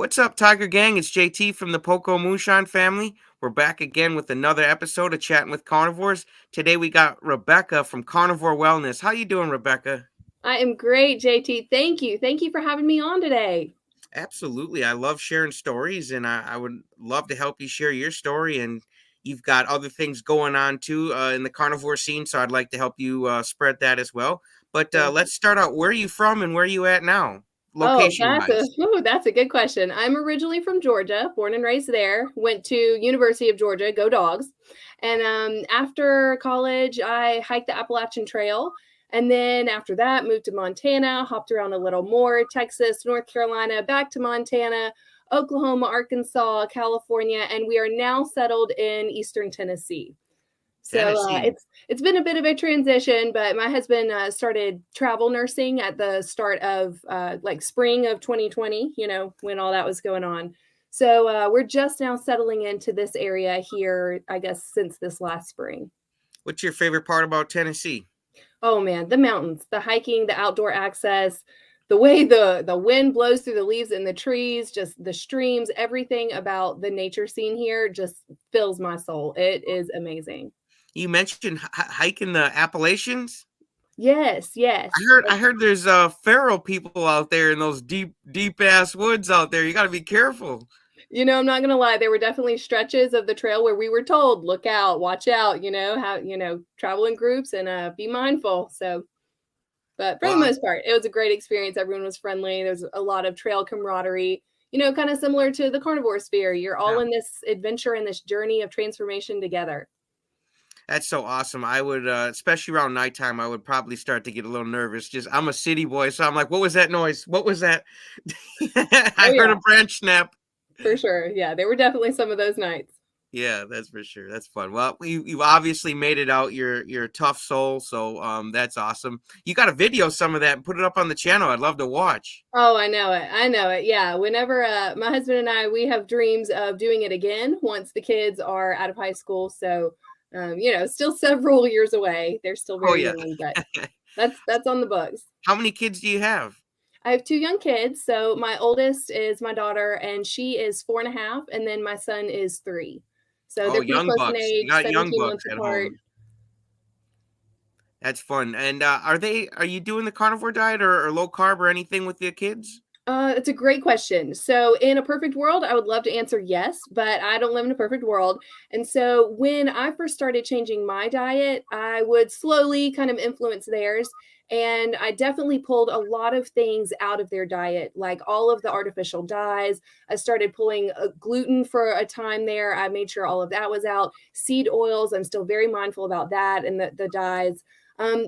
What's up, Tiger Gang? It's JT from the Poco Moonshine family. We're back again with another episode of Chatting with Carnivores. Today we got Rebecca from Carnivore Wellness. How you doing, Rebecca? I am great, JT. Thank you. Thank you for having me on today. Absolutely. I love sharing stories, and I would love to help you share your story. And you've got other things going on too in the carnivore scene, so I'd like to help you spread that as well. But let's start out. Where are you from, and where are you at now, Oh, location-wise? that's a good question. I'm originally from Georgia, born and raised there. Went to University of Georgia, go Dogs. And after college, I hiked the Appalachian Trail. And then after that, moved to Montana, hopped around a little more, Texas, North Carolina, back to Montana, Oklahoma, Arkansas, California, and we are now settled in Eastern Tennessee. So Tennessee. it's been a bit of a transition, but my husband started travel nursing at the start of like spring of 2020. When all that was going on. So we're just now settling into this area here, I guess, since this last spring. What's your favorite part about Tennessee? Oh man, the mountains, the hiking, the outdoor access, the way the wind blows through the leaves in the trees, just the streams, everything about the nature scene here just fills my soul. It is amazing. You mentioned hiking the Appalachians. Yes, yes. I heard there's feral people out there in those deep ass woods out there. You got to be careful. I'm not gonna lie, there were definitely stretches of the trail where we were told, look out, watch out, travel in groups and be mindful. So, but for the Well, most part, it was a great experience. Everyone was friendly. There's a lot of trail camaraderie, kind of similar to the carnivore sphere. You're all yeah, in this adventure and this journey of transformation together. that's so awesome. I would, especially around nighttime, I would probably start to get a little nervous. Just I'm a city boy, so I'm like, what was that noise? What was that? Oh I heard a yeah, branch snap. for sure. Yeah, there were definitely some of those nights. Yeah, that's for sure. That's fun. Well, you obviously made it out. You're a tough soul, so that's awesome. You got to video some of that and put it up on the channel. I'd love to watch. Oh, I know it. I know it. Yeah. Whenever my husband and I, we have dreams of doing it again once the kids are out of high school. So, still several years away. They're still Oh very yeah. young, but that's on the books. How many kids do you have? I have two young kids. So my oldest is my daughter, and she is 4.5, and then my son is 3. So Oh, they're pretty young close in bucks. You age, got young 17 bucks months at apart. home. That's fun. And are you doing the carnivore diet or low carb or anything with your kids? It's a great question. So, in a perfect world, I would love to answer yes, but I don't live in a perfect world. And so, when I first started changing my diet, I would slowly kind of influence theirs. And I definitely pulled a lot of things out of their diet, like all of the artificial dyes. I started pulling gluten for a time there. I made sure all of that was out. Seed oils, I'm still very mindful about that and the dyes.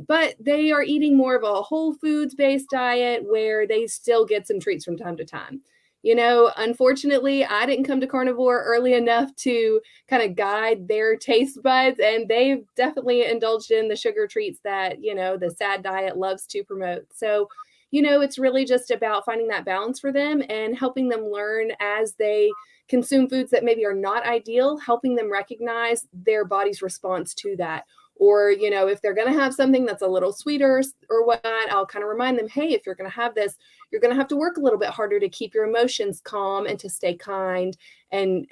But they are eating more of a whole foods based diet where they still get some treats from time to time. Unfortunately, I didn't come to carnivore early enough to kind of guide their taste buds, and they've definitely indulged in the sugar treats that, the sad diet loves to promote. So, it's really just about finding that balance for them and helping them learn as they consume foods that maybe are not ideal, helping them recognize their body's response to that. Or, if they're going to have something that's a little sweeter or whatnot, I'll kind of remind them, hey, if you're going to have this, you're going to have to work a little bit harder to keep your emotions calm and to stay kind and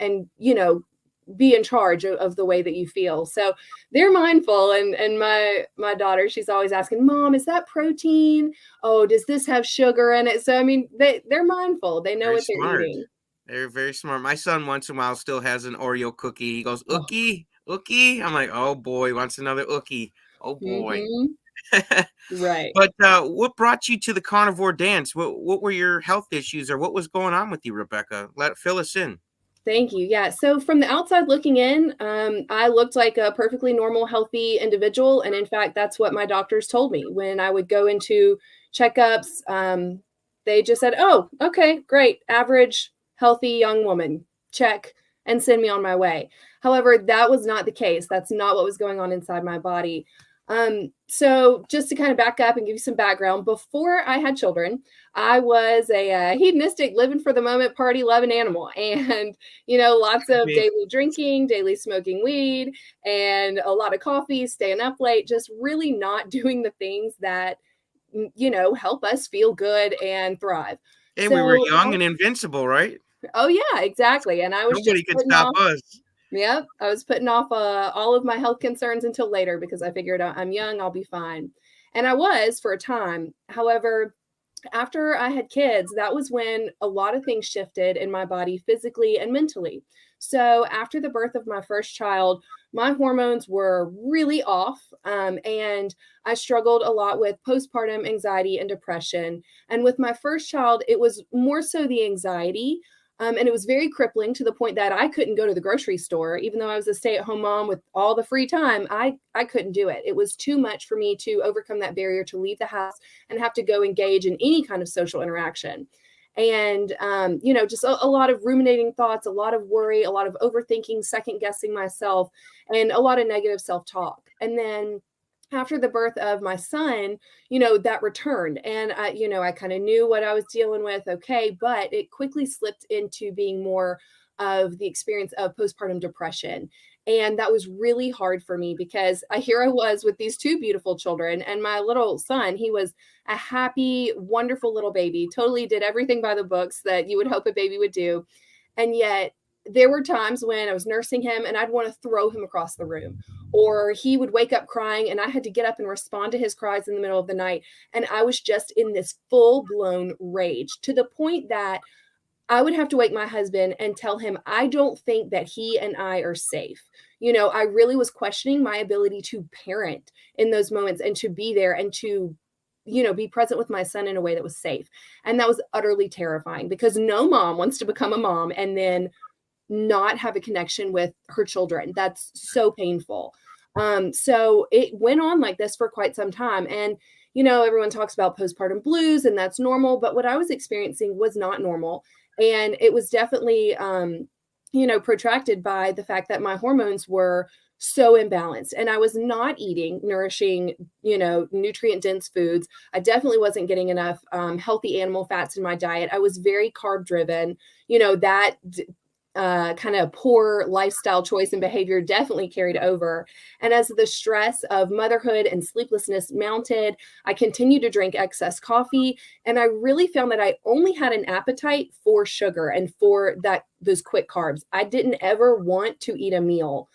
be in charge of the way that you feel. So they're mindful. And my daughter, she's always asking, Mom, is that protein? Oh, does this have sugar in it? So, I mean, they're mindful. They know Very what they're smart. eating. They're very smart. My son once in a while still has an Oreo cookie. He goes, Oh, "Ookie, ookie." I'm like, "Oh boy, he wants another ookie." Oh boy. mm-hmm. Right. But what brought you to the carnivore dance? What were your health issues, or what was going on with you, Rebecca? Fill us in. Thank you. Yeah. So from the outside looking in, I looked like a perfectly normal, healthy individual. And in fact, that's what my doctors told me when I would go into checkups. They just said, oh, okay, great. Average, healthy young woman. Check and send me on my way. However, that was not the case. That's not what was going on inside my body. So just to kind of back up and give you some background, before I had children, I was a hedonistic, living for the moment, party loving animal, and lots of Me. daily drinking, daily smoking weed, and a lot of coffee, staying up late, just really not doing the things that help us feel good and thrive. Hey, we were So young and invincible, right? Oh, yeah, exactly, and I was Nobody just can putting stop off. us. Yep, I was putting off, all of my health concerns until later because I figured I'm young, I'll be fine, and I was for a time. However, after I had kids, that was when a lot of things shifted in my body physically and mentally. So, after the birth of my first child, my hormones were really off, and I struggled a lot with postpartum anxiety and depression. And with my first child, it was more so the anxiety. And it was very crippling to the point that I couldn't go to the grocery store, even though I was a stay-at-home mom with all the free time. I couldn't do it. It was too much for me to overcome that barrier to leave the house and have to go engage in any kind of social interaction. And, just a lot of ruminating thoughts, a lot of worry, a lot of overthinking, second guessing myself, and a lot of negative self talk. And then after the birth of my son, that returned. And I kind of knew what I was dealing with. Okay. But it quickly slipped into being more of the experience of postpartum depression. And that was really hard for me because here I was with these two beautiful children, and my little son, he was a happy, wonderful little baby, totally did everything by the books that you would hope a baby would do. And yet, there were times when I was nursing him and I'd want to throw him across the room, or he would wake up crying and I had to get up and respond to his cries in the middle of the night. And I was just in this full blown rage to the point that I would have to wake my husband and tell him I don't think that he and I are safe. I really was questioning my ability to parent in those moments and to be there and to be present with my son in a way that was safe. And that was utterly terrifying because no mom wants to become a mom and then not have a connection with her children. That's so painful. So it went on like this for quite some time. And, everyone talks about postpartum blues and that's normal, but what I was experiencing was not normal. And it was definitely, protracted by the fact that my hormones were so imbalanced and I was not eating nourishing, nutrient dense foods. I definitely wasn't getting enough healthy animal fats in my diet. I was very carb driven. That kind of poor lifestyle choice and behavior definitely carried over. And as the stress of motherhood and sleeplessness mounted, I continued to drink excess coffee. And I really found that I only had an appetite for sugar and for those quick carbs. I didn't ever want to eat a meal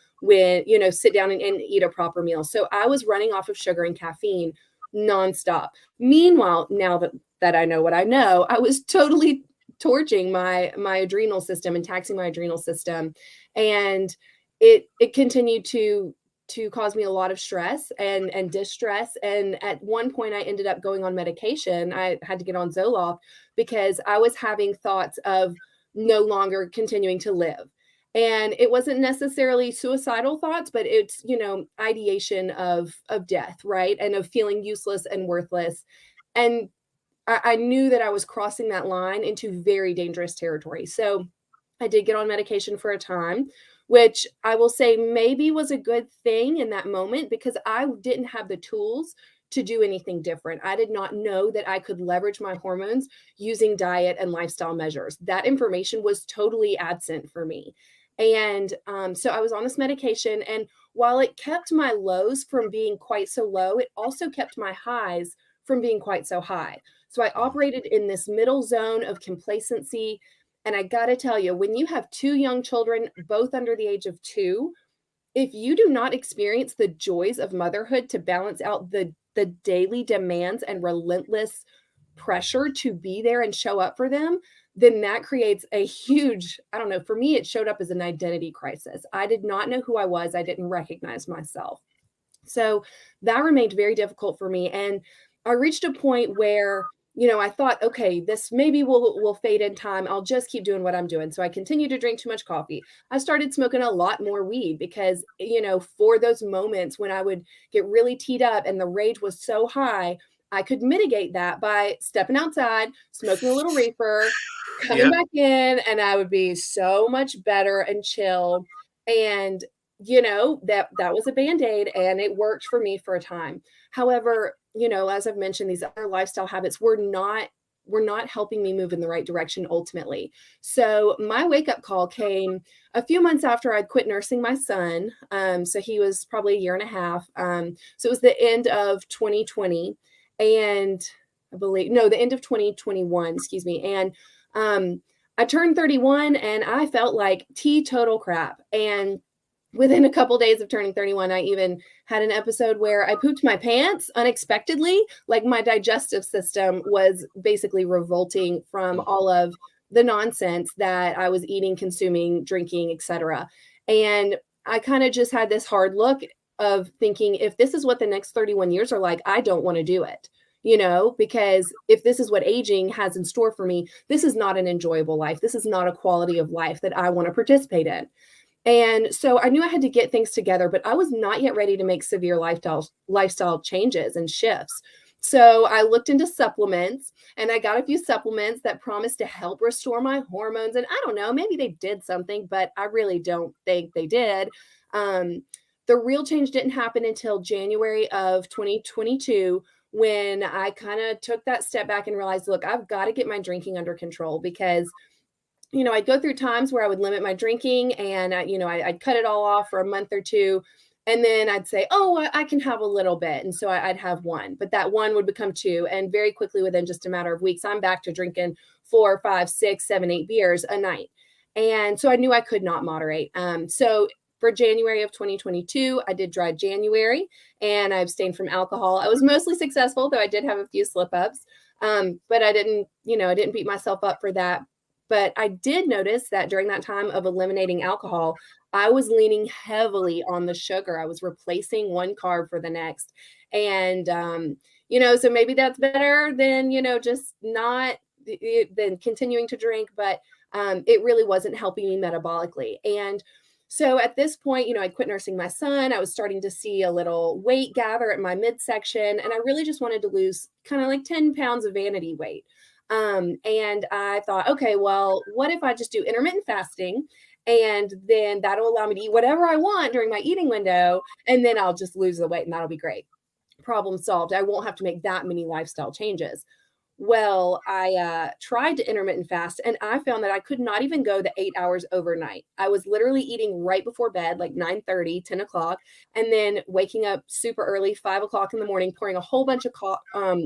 sit down and eat a proper meal. So I was running off of sugar and caffeine nonstop. Meanwhile, now that I know what I know, I was totally torching my adrenal system and taxing my adrenal system, and it continued to cause me a lot of stress and distress. And at one point I ended up going on medication. I had to get on Zoloft because I was having thoughts of no longer continuing to live. And it wasn't necessarily suicidal thoughts, but it's ideation of death, right, and of feeling useless and worthless. And I knew that I was crossing that line into very dangerous territory. So I did get on medication for a time, which I will say maybe was a good thing in that moment because I didn't have the tools to do anything different. I did not know that I could leverage my hormones using diet and lifestyle measures. That information was totally absent for me. And so I was on this medication. And while it kept my lows from being quite so low, it also kept my highs from being quite so high. So I operated in this middle zone of complacency. And I got to tell you, when you have two young children, both under the age of 2, if you do not experience the joys of motherhood to balance out the daily demands and relentless pressure to be there and show up for them, then that creates a huge, I don't know, for me, it showed up as an identity crisis. I did not know who I was. I didn't recognize myself. So that remained very difficult for me. And I reached a point where, I thought, okay, this maybe will fade in time. I'll just keep doing what I'm doing. So I continued to drink too much coffee. I started smoking a lot more weed because, for those moments when I would get really teed up and the rage was so high, I could mitigate that by stepping outside, smoking a little reefer, coming Yep. back in, and I would be so much better and chill. And that was a band-aid and it worked for me for a time. However, as I've mentioned, these other lifestyle habits were not helping me move in the right direction ultimately. So my wake-up call came a few months after I'd quit nursing my son. So he was probably a year and a half. So it was the end of 2020, and I believe, no, the end of 2021, excuse me. And I turned 31 and I felt like teetotal crap. And within a couple days of turning 31, I even had an episode where I pooped my pants unexpectedly. Like my digestive system was basically revolting from Mm. all of the nonsense that I was eating, consuming, drinking, etc. And I kind of just had this hard look of thinking, if this is what the next 31 years are like, I don't want to do it. Because if this is what aging has in store for me, this is not an enjoyable life. This is not a quality of life that I want to participate in. And so I knew I had to get things together, but I was not yet ready to make severe lifestyle changes and shifts. So I looked into supplements and I got a few supplements that promised to help restore my hormones. And I don't know, maybe they did something, but I really don't think they did. Um, the real change didn't happen until January of 2022 when I kind of took that step back and realized, look, I've got to get my drinking under control because I'd go through times where I would limit my drinking and I'd cut it all off for a month or two. And then I'd say, oh, I can have a little bit. And so I'd have one, but that one would become two. And very quickly, within just a matter of weeks, I'm back to drinking 4, 5, 6, 7, 8 beers a night. And so I knew I could not moderate. So for January of 2022, I did dry January and I abstained from alcohol. I was mostly successful, though I did have a few slip ups. But I didn't beat myself up for that. But I did notice that during that time of eliminating alcohol, I was leaning heavily on the sugar. I was replacing one carb for the next. And, so maybe that's better than, just not than continuing to drink, but it really wasn't helping me metabolically. And so at this point, I quit nursing my son. I was starting to see a little weight gather at my midsection, and I really just wanted to lose kind of like 10 pounds of vanity weight. And I thought, okay, well, what if I just do intermittent fasting? And then that'll allow me to eat whatever I want during my eating window. And then I'll just lose the weight and that'll be great. Problem solved. I won't have to make that many lifestyle changes. Well, I tried to intermittent fast and I found that I could not even go the 8 hours overnight. I was literally eating right before bed, like 9:30, 10 o'clock, and then waking up super early, 5 o'clock in the morning, pouring a whole bunch of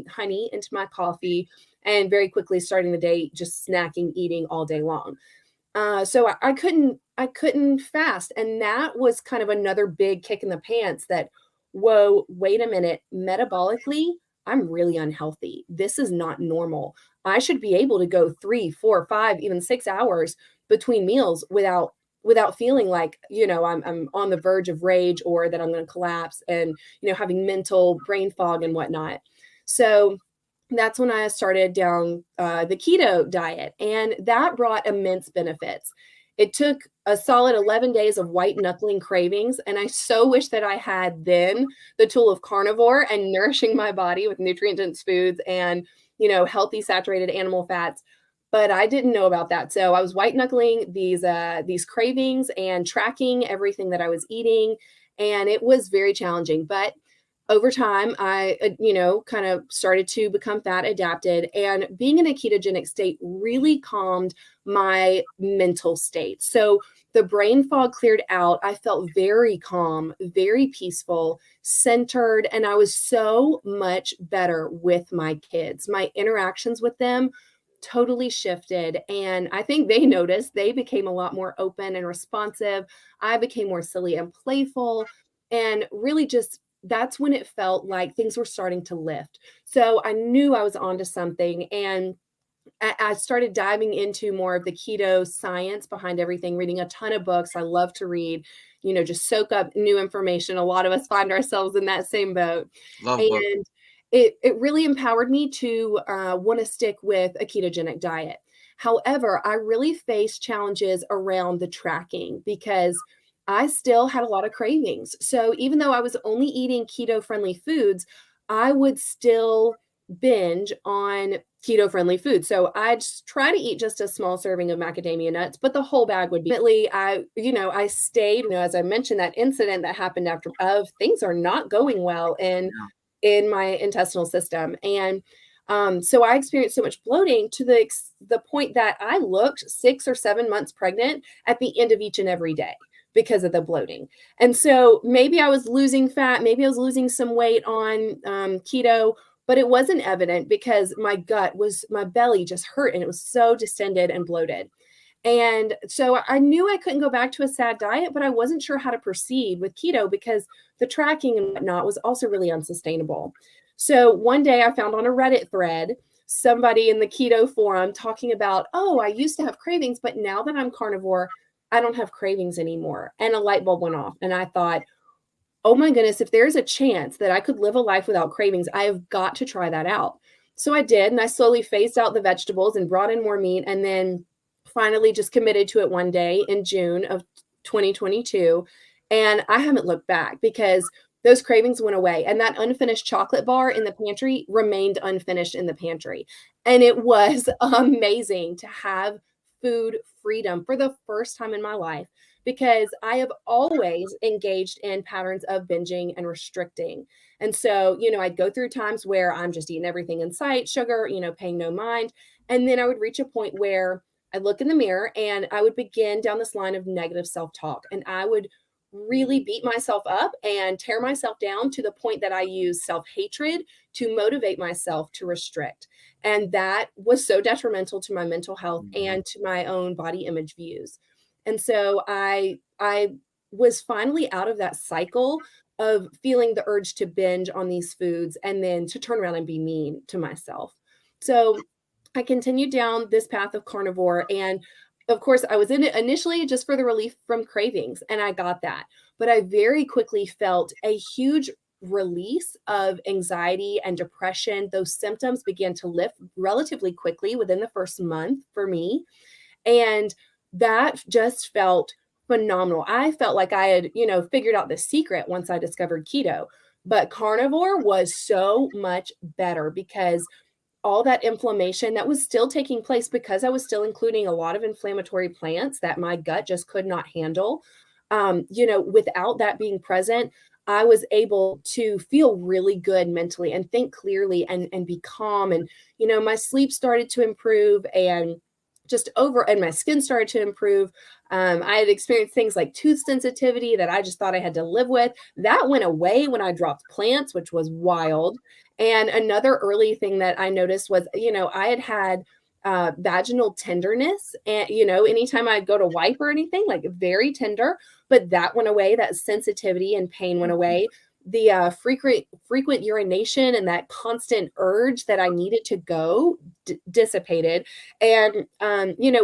honey into my coffee, and very quickly starting the day just snacking, eating all day long. So I couldn't fast, and that was kind of another big kick in the pants that, whoa, wait a minute, metabolically, I'm really unhealthy. This is not normal. I should be able to go 3, 4, 5, even 6 hours between meals without feeling like, I'm on the verge of rage or that I'm going to collapse and, having mental brain fog and whatnot. So that's when I started down the keto diet, and that brought immense benefits. It took a solid 11 days of white knuckling cravings, and I so wish that I had then the tool of carnivore and nourishing my body with nutrient-dense foods and, healthy saturated animal fats. But I didn't know about that, so I was white knuckling these cravings and tracking everything that I was eating, and it was very challenging. But over time, I, kind of started to become fat adapted, and being in a ketogenic state really calmed my mental state. So the brain fog cleared out. I felt very calm, very peaceful, centered, and I was so much better with my kids. My interactions with them totally shifted. And I think they noticed. They became a lot more open and responsive. I became more silly and playful. And really just that's when it felt like things were starting to lift. So I knew I was onto something. And I started diving into more of the keto science behind everything, reading a ton of books. I love to read, just soak up new information. A lot of us find ourselves in that same boat. Love book. And it really empowered me to want to stick with a ketogenic diet. However, I really faced challenges around the tracking because I still had a lot of cravings. So even though I was only eating keto friendly foods, I would still binge on keto friendly food. So I'd try to eat just a small serving of macadamia nuts, but the whole bag would be I stayed, as I mentioned, that incident that happened after of things are not going well Yeah. in my intestinal system. And so I experienced so much bloating to the point that I looked 6 or 7 months pregnant at the end of each and every day because of the bloating. And so maybe I was losing fat, maybe I was losing some weight on keto, but it wasn't evident because my belly just hurt and it was so distended and bloated. And so I knew I couldn't go back to a sad diet, but I wasn't sure how to proceed with keto because the tracking and whatnot was also really unsustainable. So one day I found on a Reddit thread somebody in the keto forum talking about, oh, I used to have cravings, but now that I'm carnivore, I don't have cravings anymore. And a light bulb went off. And I thought, oh my goodness, if there's a chance that I could live a life without cravings, I have got to try that out. So I did, and I slowly phased out the vegetables and brought in more meat, and then finally just committed to it one day in June of 2022. And I haven't looked back because those cravings went away. And that unfinished chocolate bar in the pantry remained unfinished in the pantry. And it was amazing to have food freedom for the first time in my life because I have always engaged in patterns of binging and restricting. And so, I'd go through times where I'm just eating everything in sight, sugar, paying no mind. And then I would reach a point where I look in the mirror and I would begin down this line of negative self talk. And I would really beat myself up and tear myself down to the point that I use self hatred to motivate myself to restrict. And that was so detrimental to my mental health Mhm. and to my own body image views. And so I was finally out of that cycle of feeling the urge to binge on these foods and then to turn around and be mean to myself. So I continued down this path of carnivore. And of course, I was in it initially just for the relief from cravings, and I got that. But I very quickly felt a huge release of anxiety and depression. Those symptoms began to lift relatively quickly within the first month for me. And that just felt phenomenal. I felt like I had, figured out the secret once I discovered keto. But carnivore was so much better because all that inflammation that was still taking place because I was still including a lot of inflammatory plants that my gut just could not handle. Without that being present, I was able to feel really good mentally and think clearly and be calm. And, my sleep started to improve and my skin started to improve. I had experienced things like tooth sensitivity that I just thought I had to live with. That went away when I dropped plants, which was wild. And another early thing that I noticed was, I had vaginal tenderness, and anytime I'd go to wipe or anything, like very tender, but that went away. That sensitivity and pain went away. The frequent urination and that constant urge that I needed to go dissipated. And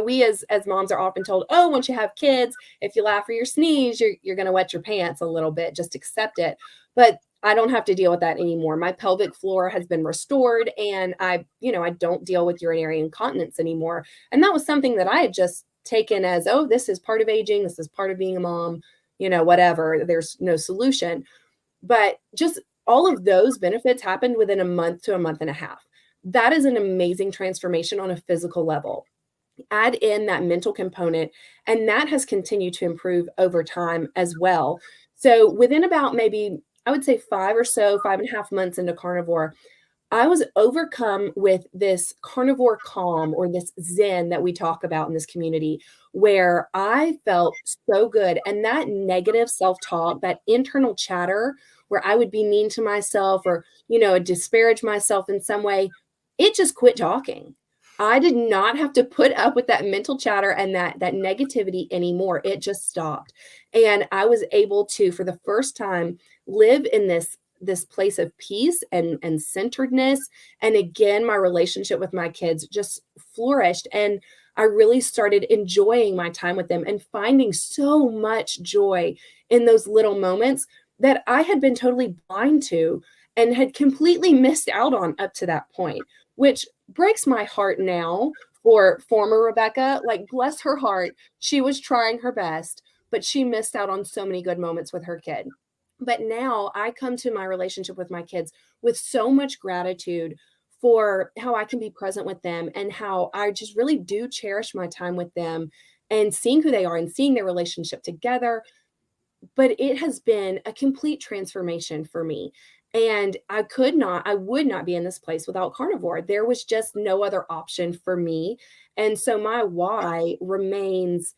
we as moms are often told, oh, once you have kids, if you laugh or you sneeze, you're going to wet your pants a little bit. Just accept it. But I don't have to deal with that anymore. My pelvic floor has been restored, and I don't deal with urinary incontinence anymore. And that was something that I had just taken as, oh, this is part of aging. This is part of being a mom, whatever. There's no solution. But just all of those benefits happened within a month to a month and a half. That is an amazing transformation on a physical level. Add in that mental component, and that has continued to improve over time as well. So within about maybe, I would say 5.5 months into carnivore, I was overcome with this carnivore calm or this zen that we talk about in this community, where I felt so good. And that negative self talk, that internal chatter where I would be mean to myself or, disparage myself in some way, it just quit talking. I did not have to put up with that mental chatter and that negativity anymore. It just stopped. And I was able to, for the first time, live in this place of peace and centeredness. And again, my relationship with my kids just flourished, and I really started enjoying my time with them and finding so much joy in those little moments that I had been totally blind to and had completely missed out on up to that point, which breaks my heart now for former Rebecca. Like, bless her heart, she was trying her best, but she missed out on so many good moments with her kid. But now I come to my relationship with my kids with so much gratitude for how I can be present with them and how I just really do cherish my time with them and seeing who they are and seeing their relationship together. But it has been a complete transformation for me. And I would not be in this place without carnivore. There was just no other option for me. And so my why remains,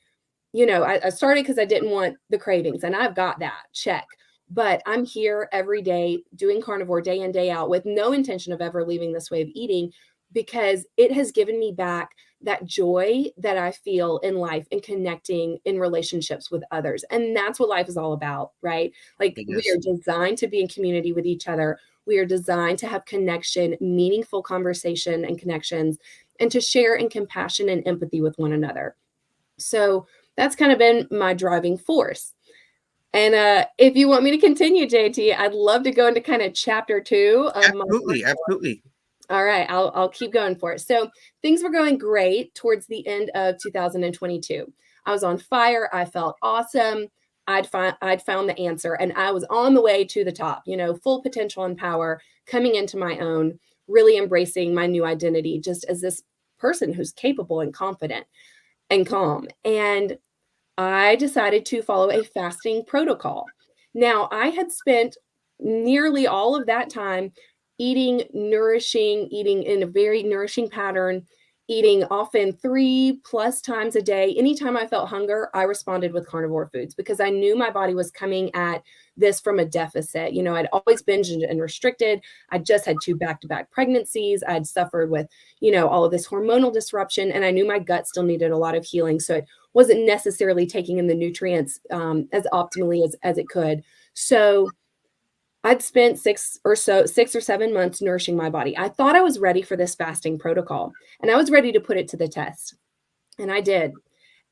I started because I didn't want the cravings, and I've got that check. But I'm here every day doing carnivore day in, day out with no intention of ever leaving this way of eating because it has given me back that joy that I feel in life and connecting in relationships with others. And that's what life is all about, right? Like we Yes. are designed to be in community with each other. We are designed to have connection, meaningful conversation and connections, and to share in compassion and empathy with one another. So that's kind of been my driving force. And if you want me to continue, JT, I'd love to go into kind of chapter 2 of my. Absolutely, absolutely. All right, I'll keep going for it. So things were going great towards the end of 2022. I was on fire. I felt awesome. I'd found the answer, and I was on the way to the top. You know, full potential and power, coming into my own, really embracing my new identity, just as this person who's capable and confident and calm. And I decided to follow a fasting protocol. Now, I had spent nearly all of that time eating in a very nourishing pattern, eating often 3+ times a day. Anytime I felt hunger, I responded with carnivore foods because I knew my body was coming at this from a deficit. You know, I'd always binged and restricted. I just had 2 back-to-back pregnancies. I'd suffered with, all of this hormonal disruption, and I knew my gut still needed a lot of healing. So it wasn't necessarily taking in the nutrients as optimally as it could. So I'd spent 6 or 7 months nourishing my body. I thought I was ready for this fasting protocol, and I was ready to put it to the test. And I did.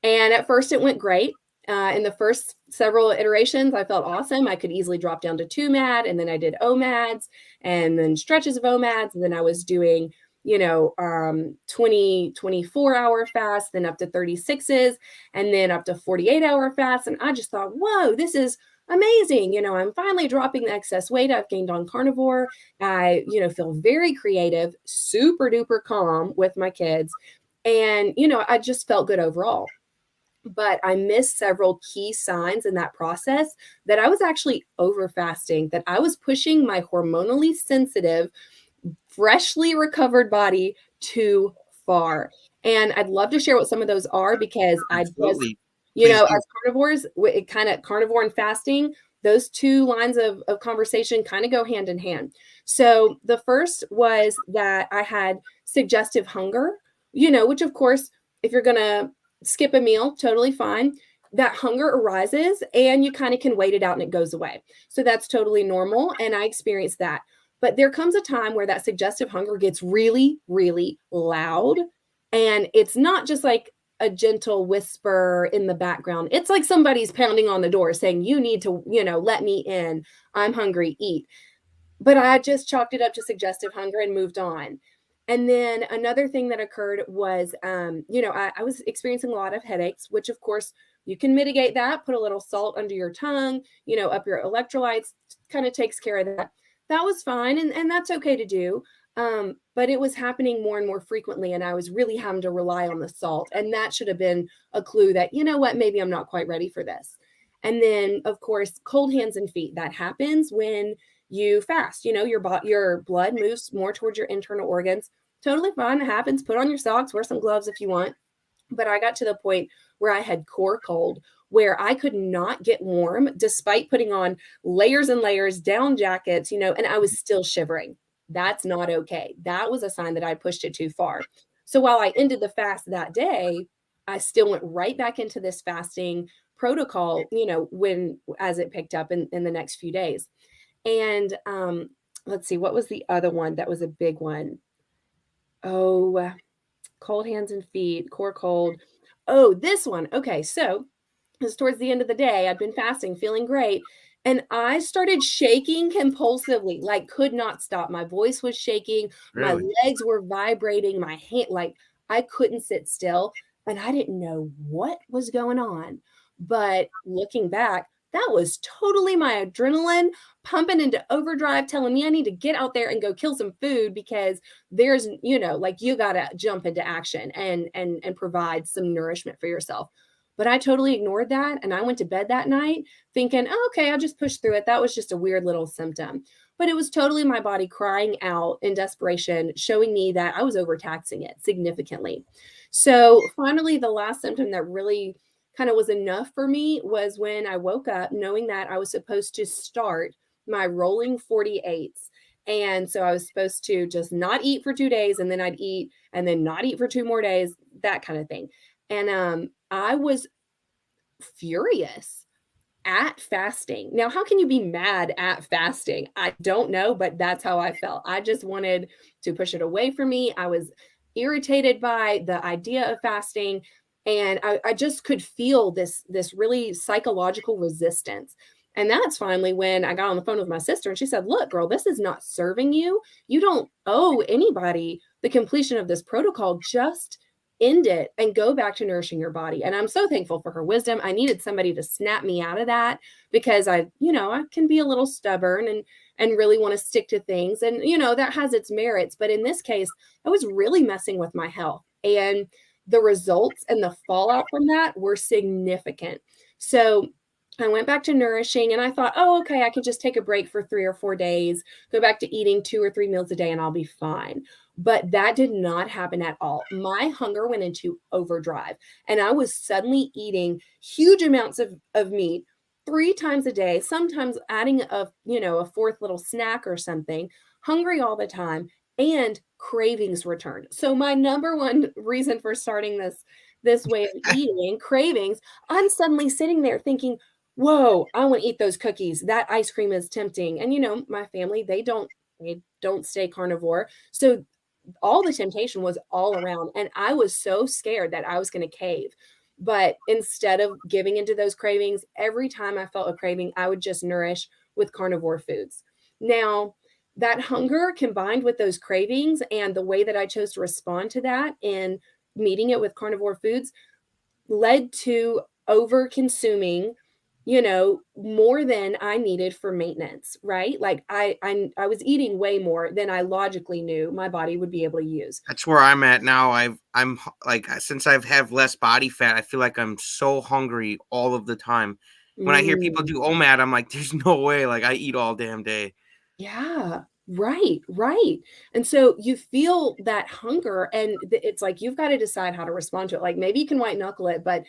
And at first, it went great. In the first several iterations, I felt awesome. I could easily drop down to 2 MAD, and then I did OMADs, and then stretches of OMADs, and then I was doing 24-hour fast, then up to 36s, and then up to 48-hour fast. And I just thought, whoa, this is amazing. I'm finally dropping the excess weight I've gained on carnivore. I, feel very creative, super duper calm with my kids. And, I just felt good overall. But I missed several key signs in that process that I was actually over fasting, that I was pushing my hormonally sensitive, freshly recovered body too far. And I'd love to share what some of those are because I just, Absolutely. Please do. as carnivores, it kind of carnivore and fasting, those 2 lines of conversation kind of go hand in hand. So the first was that I had suggestive hunger, which of course, if you're going to skip a meal, totally fine. That hunger arises and you kind of can wait it out and it goes away. So that's totally normal. And I experienced that. But there comes a time where that suggestive hunger gets really, really loud. And it's not just like a gentle whisper in the background. It's like somebody's pounding on the door saying, you need to, let me in. I'm hungry, eat. But I just chalked it up to suggestive hunger and moved on. And then another thing that occurred was, I was experiencing a lot of headaches, which of course you can mitigate that, put a little salt under your tongue, up your electrolytes, kind of takes care of that. That was fine. And that's okay to do. But it was happening more and more frequently. And I was really having to rely on the salt. And that should have been a clue that, maybe I'm not quite ready for this. And then, of course, cold hands and feet. That happens when you fast. Your blood moves more towards your internal organs. Totally fine. It happens. Put on your socks, wear some gloves if you want. But I got to the point where I had core cold, where I could not get warm despite putting on layers and layers, down jackets, and I was still shivering. That's not okay. That was a sign that I pushed it too far. So while I ended the fast that day, I still went right back into this fasting protocol, as it picked up in the next few days. And let's see, what was the other one that was a big one? Oh, cold hands and feet, core cold. Oh, this one. Okay, so it was towards the end of the day. I'd been fasting, feeling great. And I started shaking compulsively, like could not stop. My voice was shaking, my Really? legs were vibrating, my hand, like I couldn't sit still. And I didn't know what was going on. But looking back, that was totally my adrenaline pumping into overdrive, telling me I need to get out there and go kill some food because there's, like you got to jump into action and provide some nourishment for yourself. But I totally ignored that. And I went to bed that night thinking, oh, okay, I'll just push through it. That was just a weird little symptom. But it was totally my body crying out in desperation, showing me that I was overtaxing it significantly. So finally, the last symptom that really kind of was enough for me was when I woke up knowing that I was supposed to start my rolling 48s. And so I was supposed to just not eat for 2 days, and then I'd eat and then not eat for 2 more days, that kind of thing. And I was furious at fasting. Now, how can you be mad at fasting? I don't know, but that's how I felt. I just wanted to push it away from me. I was irritated by the idea of fasting. And I just could feel this really psychological resistance. And that's finally when I got on the phone with my sister and she said, "Look, girl, this is not serving you. You don't owe anybody the completion of this protocol. Just end it and go back to nourishing your body." And I'm so thankful for her wisdom. I needed somebody to snap me out of that because I can be a little stubborn and really want to stick to things. And that has its merits, but in this case, I was really messing with my health. And the results and the fallout from that were significant. So I went back to nourishing and I thought, oh, okay, I could just take a break for 3 or 4 days, go back to eating 2 or 3 meals a day, and I'll be fine. But that did not happen at all. My hunger went into overdrive, and I was suddenly eating huge amounts of meat 3 times a day, sometimes adding a fourth little snack or something, hungry all the time, and cravings returned. So my number one reason for starting this way of eating, cravings, I'm suddenly sitting there thinking, whoa, I want to eat those cookies. That ice cream is tempting. And my family, they don't stay carnivore. So all the temptation was all around. And I was so scared that I was going to cave. But instead of giving into those cravings, every time I felt a craving, I would just nourish with carnivore foods. Now, that hunger combined with those cravings and the way that I chose to respond to that and meeting it with carnivore foods led to over consuming more than I needed for maintenance, right? Like I was eating way more than I logically knew my body would be able to use. That's where I'm at now. Like, since I've have less body fat, I feel like I'm so hungry all of the time. When I hear people Mm. do OMAD, I'm like, there's no way. Like, I eat all damn day. Yeah, right, right. And so you feel that hunger, and it's like you've got to decide how to respond to it. Like maybe you can white knuckle it, but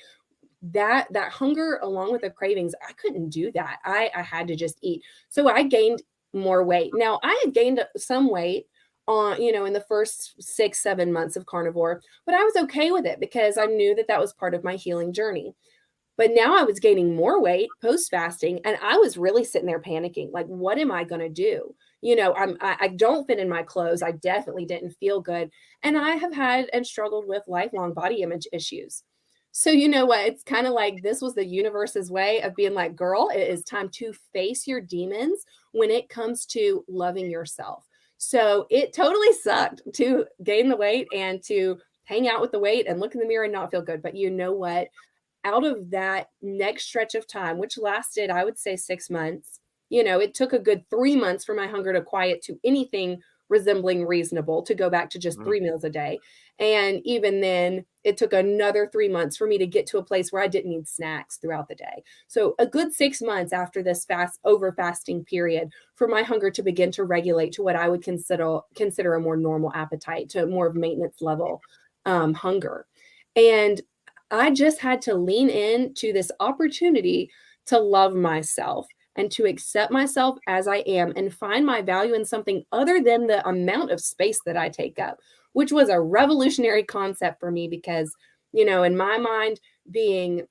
that hunger along with the cravings, I couldn't do that. I had to just eat. So I gained more weight. Now I had gained some weight in the first 6 7 months of carnivore, but I was okay with it because I knew that that was part of my healing journey. But now I was gaining more weight post fasting, and I was really sitting there panicking. Like, what am I going to do? I don't fit in my clothes. I definitely didn't feel good, and I have had and struggled with lifelong body image issues. So you know what? It's kind of like this was the universe's way of being like, girl, it is time to face your demons when it comes to loving yourself. So it totally sucked to gain the weight and to hang out with the weight and look in the mirror and not feel good. But you know what? Out of that next stretch of time, which lasted, I would say 6 months, it took a good 3 months for my hunger to quiet to anything resembling reasonable to go back to just Mm. 3 meals a day. And even then, it took another 3 months for me to get to a place where I didn't need snacks throughout the day. So, a good 6 months after this over fasting period for my hunger to begin to regulate to what I would consider a more normal appetite, to more of maintenance level hunger. And I just had to lean in to this opportunity to love myself and to accept myself as I am and find my value in something other than the amount of space that I take up, which was a revolutionary concept for me because, in my mind, being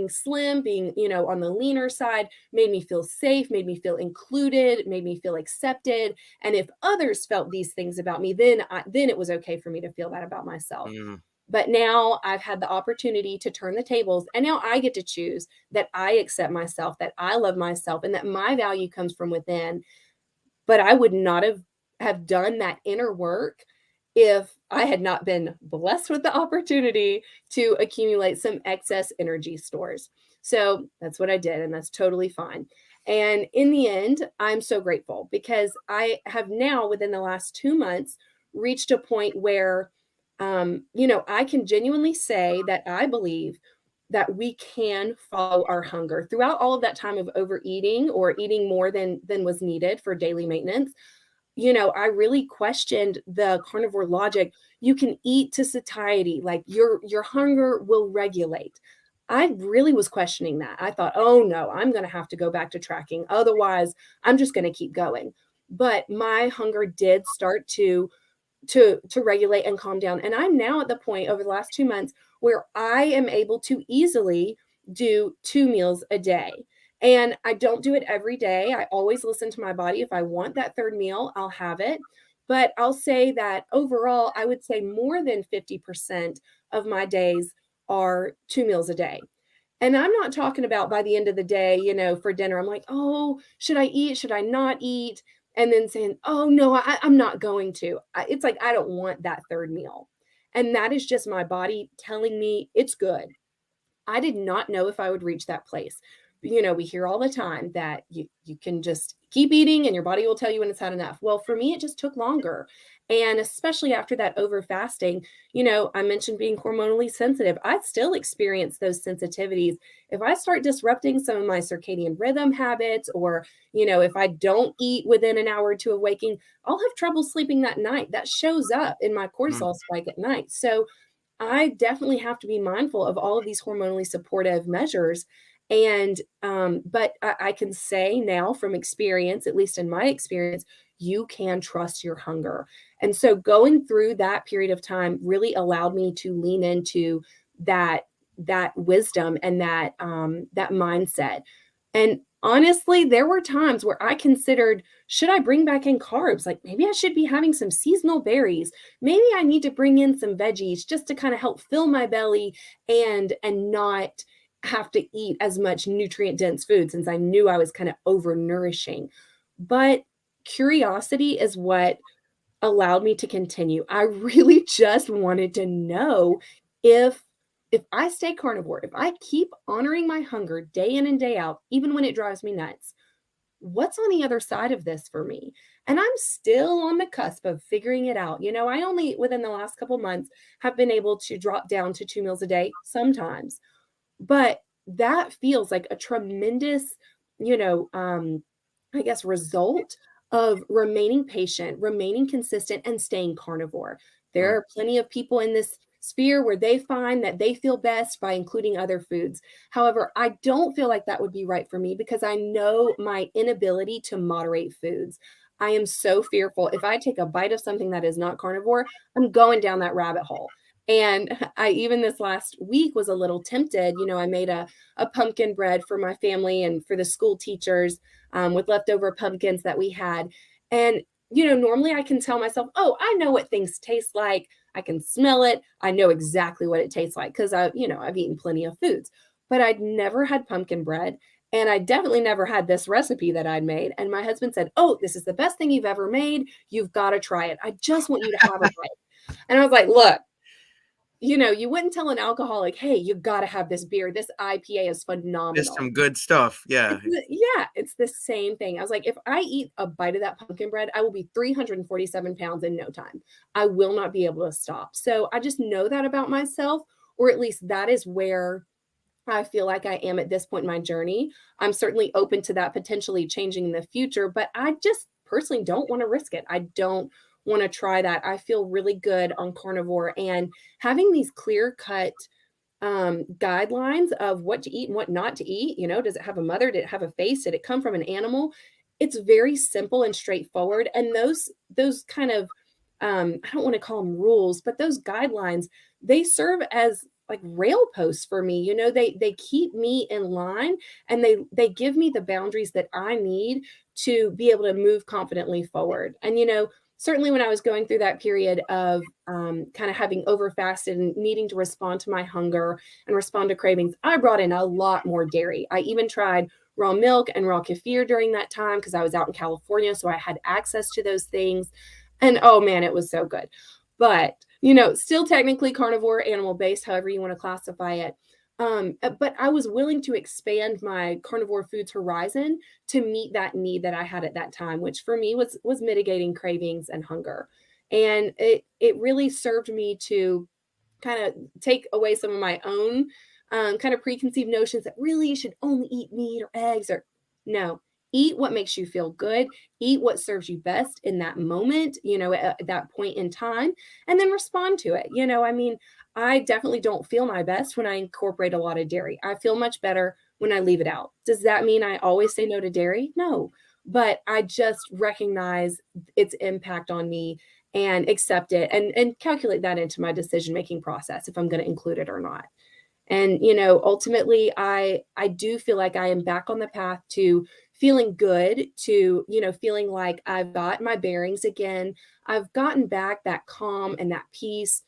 slim, being, on the leaner side made me feel safe, made me feel included, made me feel accepted. And if others felt these things about me, then it was okay for me to feel that about myself. Mm. But now I've had the opportunity to turn the tables, and now I get to choose that I accept myself, that I love myself, and that my value comes from within. But I would not have done that inner work if I had not been blessed with the opportunity to accumulate some excess energy stores. So that's what I did, and that's totally fine. And in the end, I'm so grateful because I have now, within the last 2 months, reached a point where, I can genuinely say that I believe that we can follow our hunger throughout all of that time of overeating or eating more than was needed for daily maintenance. I really questioned the carnivore logic. You can eat to satiety, like your hunger will regulate. I really was questioning that. I thought, oh no, I'm going to have to go back to tracking. Otherwise, I'm just going to keep going. But my hunger did start to regulate and calm down. And I'm now at the point over the last 2 months where I am able to easily do 2 meals a day. And I don't do it every day. I always listen to my body. If I want that third meal, I'll have it. But I'll say that overall, I would say more than 50% of my days are 2 meals a day. And I'm not talking about by the end of the day, for dinner, I'm like, oh, should I eat? Should I not eat? And then saying, oh, no, I'm not going to. It's like, I don't want that third meal. And that is just my body telling me it's good. I did not know if I would reach that place. We hear all the time that you can just keep eating and your body will tell you when it's had enough. Well, for me, it just took longer. And especially after that over fasting, I mentioned being hormonally sensitive. I still experience those sensitivities. If I start disrupting some of my circadian rhythm habits, or, if I don't eat within an hour or two of waking, I'll have trouble sleeping that night. That shows up in my Mm, cortisol spike at night. So I definitely have to be mindful of all of these hormonally supportive measures. And, but I can say now from experience, at least in my experience, you can trust your hunger. And so going through that period of time really allowed me to lean into that that wisdom and that mindset. And honestly, there were times where I considered, should I bring back in carbs? Like maybe I should be having some seasonal berries. Maybe I need to bring in some veggies just to kind of help fill my belly and not have to eat as much nutrient dense food, since I knew I was kind of overnourishing. But curiosity is what allowed me to continue. I really just wanted to know if if I stay carnivore, if I keep honoring my hunger day in and day out, even when it drives me nuts, what's on the other side of this for me? And I'm still on the cusp of figuring it out. I only within the last couple months have been able to drop down to 2 meals a day sometimes. But that feels like a tremendous, you know, um, I guess, result of remaining patient, remaining consistent, and staying carnivore. There mm. are plenty of people in this sphere where they find that they feel best by including other foods. However, I don't feel like that would be right for me because I know my inability to moderate foods. I am so fearful. If I take a bite of something that is not carnivore, I'm going down that rabbit hole. And I even this last week was a little tempted. I made a pumpkin bread for my family and for the school teachers, with leftover pumpkins that we had. And, normally I can tell myself, oh, I know what things taste like. I can smell it. I know exactly what it tastes like because I've eaten plenty of foods. But I'd never had pumpkin bread. And I definitely never had this recipe that I'd made. And my husband said, oh, this is the best thing you've ever made. You've got to try it. I just want you to have a bite. And I was like, look, you wouldn't tell an alcoholic, "Hey, you gotta have this beer. This IPA is Just phenomenal." some good stuff. Yeah. Yeah, it's the same thing. I was like, "If I eat a bite of that pumpkin bread, I will be 347 pounds in no time. I will not be able to stop." So, I just know that about myself, or at least that is where I feel like I am at this point in my journey. I'm certainly open to that potentially changing in the future, but I just personally don't want to risk it. I don't want to try that. I feel really good on carnivore, and having these clear cut guidelines of what to eat and what not to eat. Does it have a mother? Did it have a face? Did it come from an animal? It's very simple and straightforward. And those kind of I don't want to call them rules, but those guidelines, they serve as like rail posts for me. They keep me in line, and they give me the boundaries that I need to be able to move confidently forward. And certainly when I was going through that period of kind of having over fasted and needing to respond to my hunger and respond to cravings, I brought in a lot more dairy. I even tried raw milk and raw kefir during that time because I was out in California, so I had access to those things. And oh man, it was so good. But, still technically carnivore, animal based, however you want to classify it. But I was willing to expand my carnivore foods horizon to meet that need that I had at that time, which for me was mitigating cravings and hunger. And it really served me to kind of take away some of my own kind of preconceived notions that really you should only eat meat or eggs, or no. eat what makes you feel good, eat what serves you best in that moment, at that point in time, and then respond to it. I mean, I definitely don't feel my best when I incorporate a lot of dairy. I feel much better when I leave it out. Does that mean I always say no to dairy? No. But I just recognize its impact on me and accept it and calculate that into my decision making process if I'm going to include it or not. And ultimately I do feel like I am back on the path to feeling good, to feeling like I've got my bearings again. I've gotten back that calm and that peace.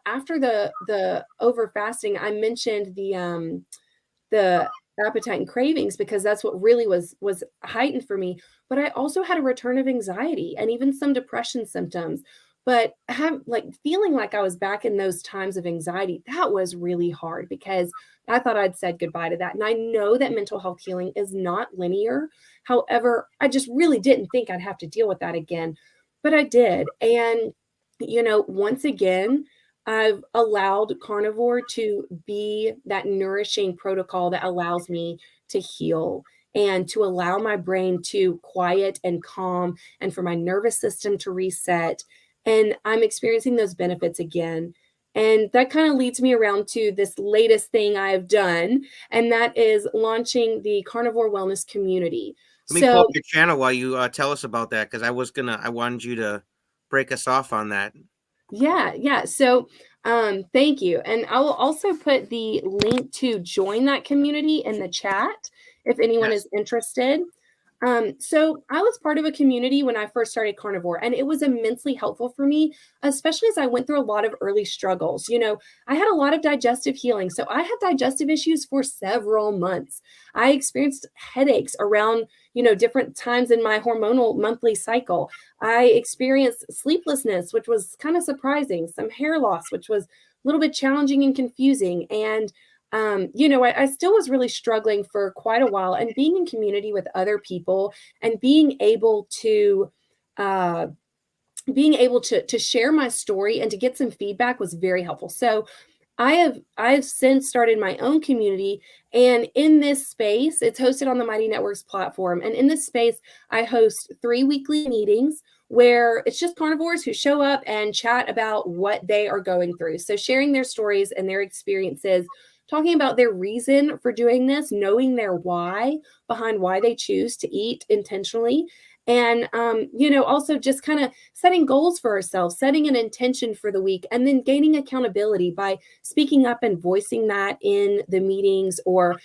After the over fasting, I mentioned the appetite and cravings because that's what really was heightened for me. But I also had a return of anxiety and even some depression symptoms. But have like feeling like I was back in those times of anxiety, that was really hard because I thought I'd said goodbye to that. And I know that mental health healing is not linear. However, I just really didn't think I'd have to deal with that again. But I did. And, once again, I've allowed carnivore to be that nourishing protocol that allows me to heal and to allow my brain to quiet and calm and for my nervous system to reset. And I'm experiencing those benefits again. And that kind of leads me around to this latest thing I've done, and that is launching the Carnivore Wellness Community. Let me pull up So, your channel while you tell us about that because I wanted you to break us off on that. yeah, yeah. So, thank you. And I will also put the link to join that community in the chat if anyone Yes. is interested. So I was part of a community when I first started carnivore, and it was immensely helpful for me, especially as I went through a lot of early struggles. I had a lot of digestive healing. So I had digestive issues for several months. I experienced headaches around, different times in my hormonal monthly cycle. I experienced sleeplessness, which was kind of surprising, some hair loss, which was a little bit challenging and confusing. And I still was really struggling for quite a while, and being in community with other people and uh, being able to share my story and to get some feedback was very helpful. So I've since started my own community, and in this space, it's hosted on the Mighty Networks platform. And in this space, I host 3 weekly meetings where it's just carnivores who show up and chat about what they are going through. So sharing their stories and their experiences, talking about their reason for doing this, knowing their why behind why they choose to eat intentionally. And also just kind of setting goals for ourselves, setting an intention for the week, and then gaining accountability by speaking up and voicing that in the meetings, or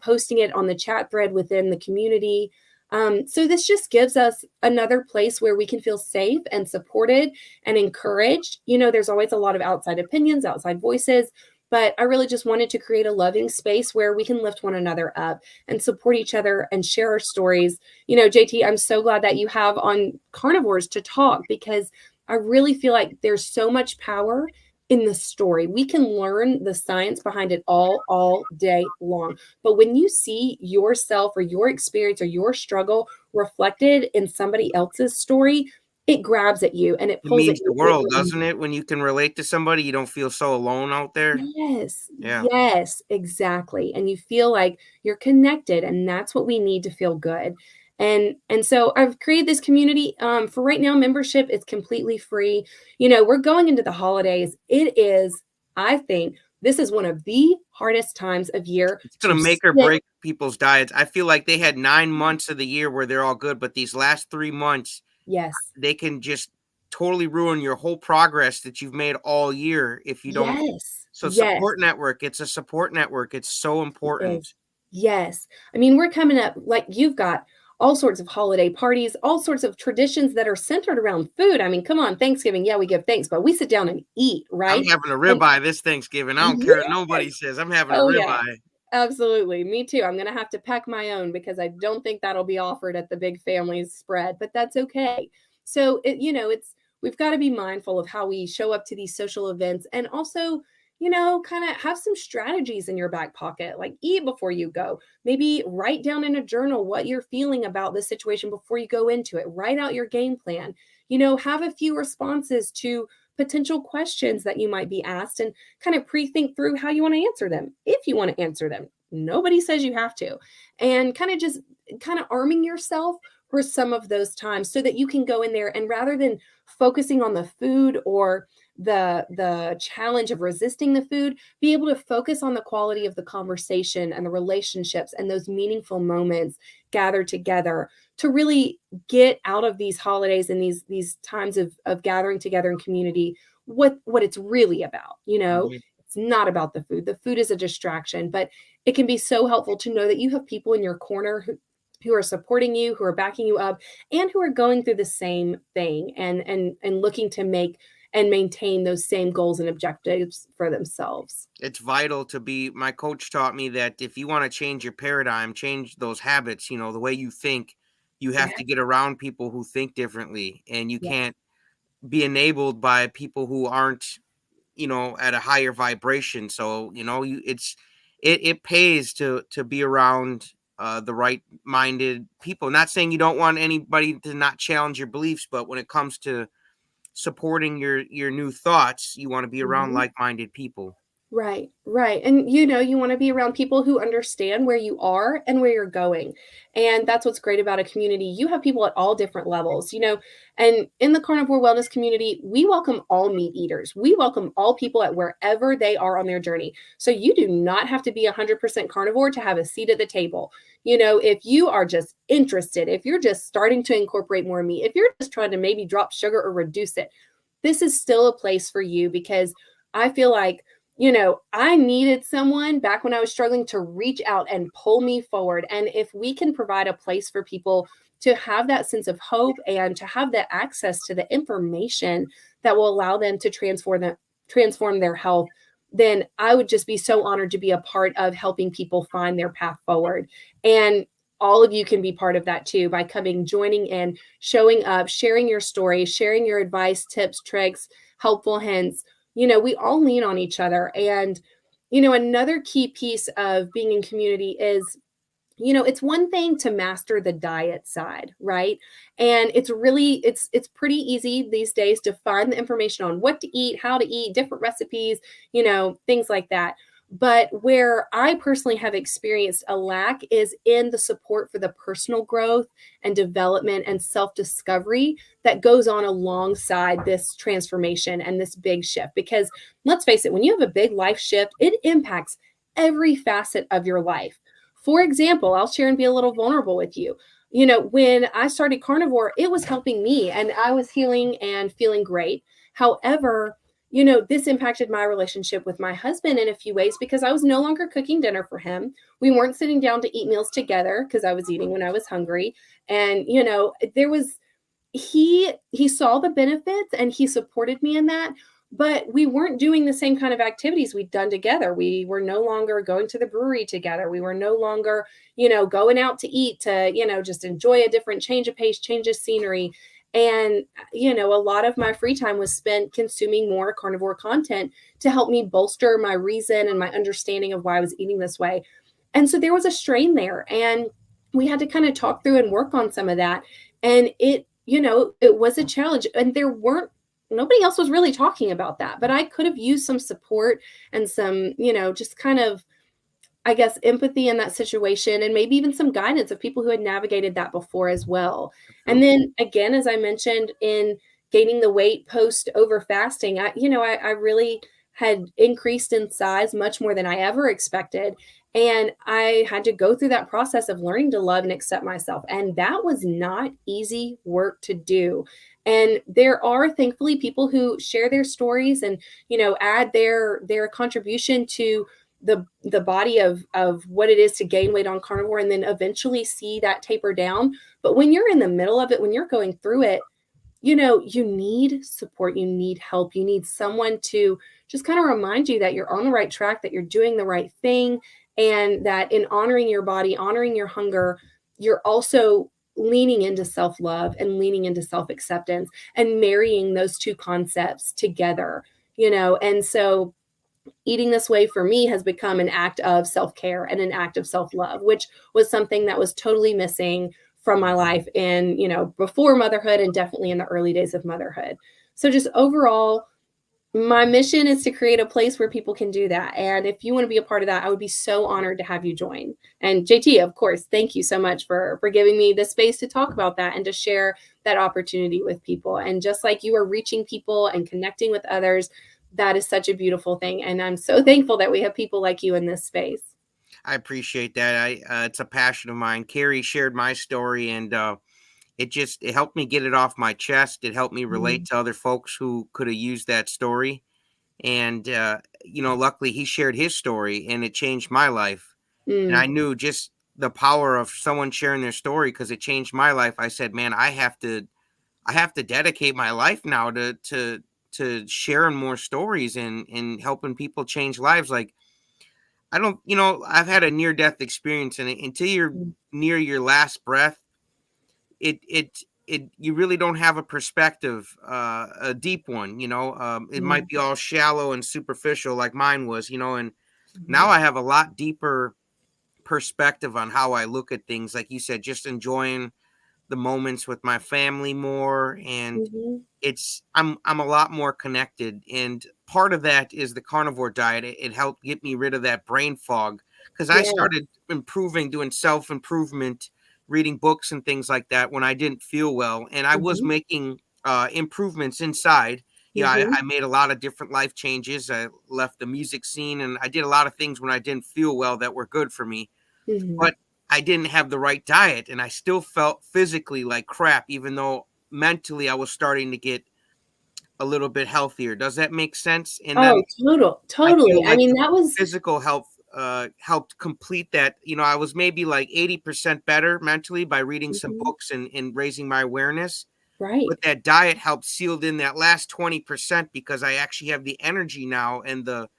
posting it on the chat thread within the community. So this just gives us another place where we can feel safe and supported and encouraged. There's always a lot of outside opinions, outside voices, but I really just wanted to create a loving space where we can lift one another up and support each other and share our stories. JT, I'm so glad that you have on carnivores to talk, because I really feel like there's so much power in the story. We can learn the science behind it all day long. But when you see yourself or your experience or your struggle reflected in somebody else's story, it grabs at you and it It pulls at means the you. world, doesn't it? When you can relate to somebody, you don't feel so alone out there. Yes, Yeah. yes, exactly. And you feel like you're connected, and that's what we need to feel good. And so I've created this community. For right now, membership is completely free. We're going into the holidays. It is, I think, this is one of the hardest times of year It's gonna to make or sit. break people's diets. I feel like they had 9 months of the year where they're all good, but these last 3 months, Yes, they can just totally ruin your whole progress that you've made all year if you don't. yes, So yes. support network, it's a support network. It's so It important. is. Yes. I mean, we're coming up, like, you've got all sorts of holiday parties, all sorts of traditions that are centered around food. I mean, come on, Thanksgiving, yeah, we give thanks, but we sit down and eat, I'm right? having a And ribeye this Thanksgiving. I don't care what nobody yes. says. I'm having a Oh, yeah. ribeye. Absolutely. Me too. I'm gonna have to pack my own because I don't think that'll be offered at the big families spread, but that's okay. So it's we've got to be mindful of how we show up to these social events, and also, kind of have some strategies in your back pocket, like eat before you go. Maybe write down in a journal what you're feeling about the situation before you go into it. Write out your game plan. Have a few responses to potential questions that you might be asked, and kind of pre-think through how you want to answer them if you want to answer them. Nobody says you have to. And kind of just kind of arming yourself for some of those times so that you can go in there and rather than focusing on the food or the challenge of resisting the food, be able to focus on the quality of the conversation and the relationships and those meaningful moments gathered together to really get out of these holidays and these times of gathering together in community what it's really about. Mhm. It's not about the food. The food is a distraction, but it can be so helpful to know that you have people in your corner who are supporting you, who are backing you up, and who are going through the same thing and looking to make and maintain those same goals and objectives for themselves. It's vital to be my coach taught me that if you wanna change your paradigm, change those habits, the way you think, you have Yeah. to get around people who think differently, and you Yeah. can't be enabled by people who aren't, at a higher vibration. So, it pays to be around the right minded people. Not saying you don't want anybody to not challenge your beliefs, but when it comes to supporting your new thoughts, you want to be around Mhm. like minded people. Right, right. And you want to be around people who understand where you are and where you're going. And that's what's great about a community. You have people at all different levels, and in the carnivore wellness community, we welcome all meat eaters. We welcome all people at wherever they are on their journey. So you do not have to be 100% carnivore to have a seat at the table. If you are just interested, if you're just starting to incorporate more meat, if you're just trying to maybe drop sugar or reduce it, this is still a place for you because I feel like I needed someone back when I was struggling to reach out and pull me forward. And if we can provide a place for people to have that sense of hope and to have the access to the information that will allow them to transform their health, then I would just be so honored to be a part of helping people find their path forward. And all of you can be part of that too by joining in, showing up, sharing your story, sharing your advice, tips, tricks, helpful hints. We all lean on each other. And, another key piece of being in community is it's one thing to master the diet side, right? And it's pretty easy these days to find the information on what to eat, how to eat, different recipes, things like that. But where I personally have experienced a lack is in the support for the personal growth and development and self-discovery that goes on alongside this transformation and this big shift. Because let's face it, when you have a big life shift, it impacts every facet of your life. For example, I'll share and be a little vulnerable with you. When I started carnivore, it was helping me and I was healing and feeling great. However, this impacted my relationship with my husband in a few ways because I was no longer cooking dinner for him. We weren't sitting down to eat meals together because I was eating when I was hungry. And, there was he saw the benefits and he supported me in that, but we weren't doing the same kind of activities we'd done together. We were no longer going to the brewery together. We were no longer, going out to eat to, just enjoy a different change of pace, change of scenery. And, a lot of my free time was spent consuming more carnivore content to help me bolster my reason and my understanding of why I was eating this way. And so there was a strain there. And we had to kind of talk through and work on some of that. And it was a challenge. And nobody else was really talking about that. But I could have used some support and some, just kind of, I guess, empathy in that situation and maybe even some guidance of people who had navigated that before as well. And True. then again, as I mentioned in gaining the weight post over fasting, I really had increased in size much more than I ever expected. And I had to go through that process of learning to love and accept myself. And that was not easy work to do. And there are thankfully people who share their stories and, add their contribution to the body of what it is to gain weight on carnivore and then eventually see that taper down. But when you're in the middle of it, when you're going through it, you need support, you need help, you need someone to just kind of remind you that you're on the right track, that you're doing the right thing, and that in honoring your body, honoring your hunger, you're also leaning into self-love and leaning into self-acceptance and marrying those two concepts together. And so eating this way for me has become an act of self-care and an act of self-love, which was something that was totally missing from my life before motherhood and definitely in the early days of motherhood. So just overall, My mission is to create a place where people can do that, and if you wanna be a part of that, I would be so honored to have you join. And JT, of course, thank you so much for giving me the space to talk about that and to share that opportunity with people. And just like you are reaching people and connecting with others, that is such a beautiful thing, and I'm so thankful that we have people like you in this space. I appreciate that. It's a passion of mine. Carrie shared my story, and it helped me get it off my chest. It helped me relate Mm, to other folks who could have used that story. And luckily he shared his story, and it changed my life. And I mm, knew just the power of someone sharing their story because it changed my life. I said, man, I have to dedicate my life now to sharing more stories and helping people change lives. Like, I don't, I've had a near death experience, and until you're mm, near your last breath, you really don't have a perspective, a deep one. It might mm, be all shallow and superficial like mine was. And mhm, now I have a lot deeper perspective on how I look at things. Like you said, just enjoying the moments with my family more, and mhm. I'm a lot more connected. And part of that is the carnivore diet. It helped get me rid of that brain fog because I Yeah. started improving, doing self improvement, reading books and things like that when I didn't feel well, and I was Mhm, making improvements inside. mhm, I made a lot of different life changes. I left the music scene, and I did a lot of things when I didn't feel well that were good for me, mhm. but I didn't have the right diet, and I still felt physically like crap, even though mentally I was starting to get a little bit healthier. Does that make sense? And then Oh, I totally. feel I like mean, the that was physical health helped complete that. I was maybe like 80% better mentally by reading some mhm, books and raising my awareness. right, But that diet helped sealed in that last 20% because I actually have the energy now and the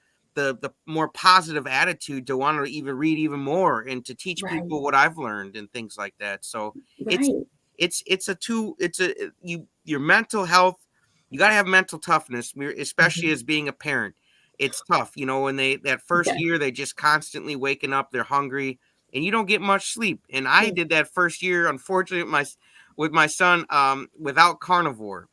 more positive attitude to want to even read even more and to teach right, people what I've learned and things like that. So it's right. it's a two it's a your mental health. You got to have mental toughness, especially Mhm. as being a parent. It's tough, when they that first Yeah. year they just constantly waking up, they're hungry, and you don't get much sleep. And I Mm. did that first year, unfortunately, with my son, without carnivore.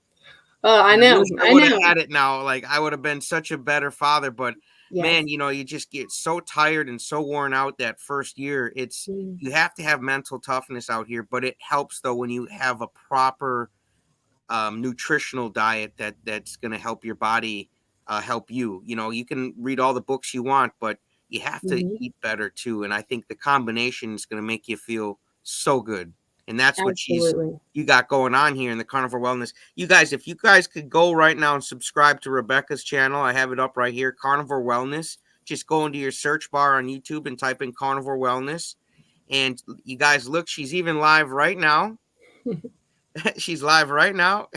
Oh, I And I know, wish I I would have know. had it now. Like, I would have been such a better father. But Yes. man, you just get so tired and so worn out that first year. Mm, You have to have mental toughness out here, but it helps though when you have a proper nutritional diet that's going to help your body, help you. You can read all the books you want, but you have to mhm, eat better too. And I think the combination is going to make you feel so good. And that's what absolutely. you got going on here in the Carnivore Wellness. You guys, if you guys could go right now and subscribe to Rebecca's channel, I have it up right here, Carnivore Wellness. Just go into your search bar on YouTube and type in Carnivore Wellness. And you guys, look, she's even live right now. She's live right now.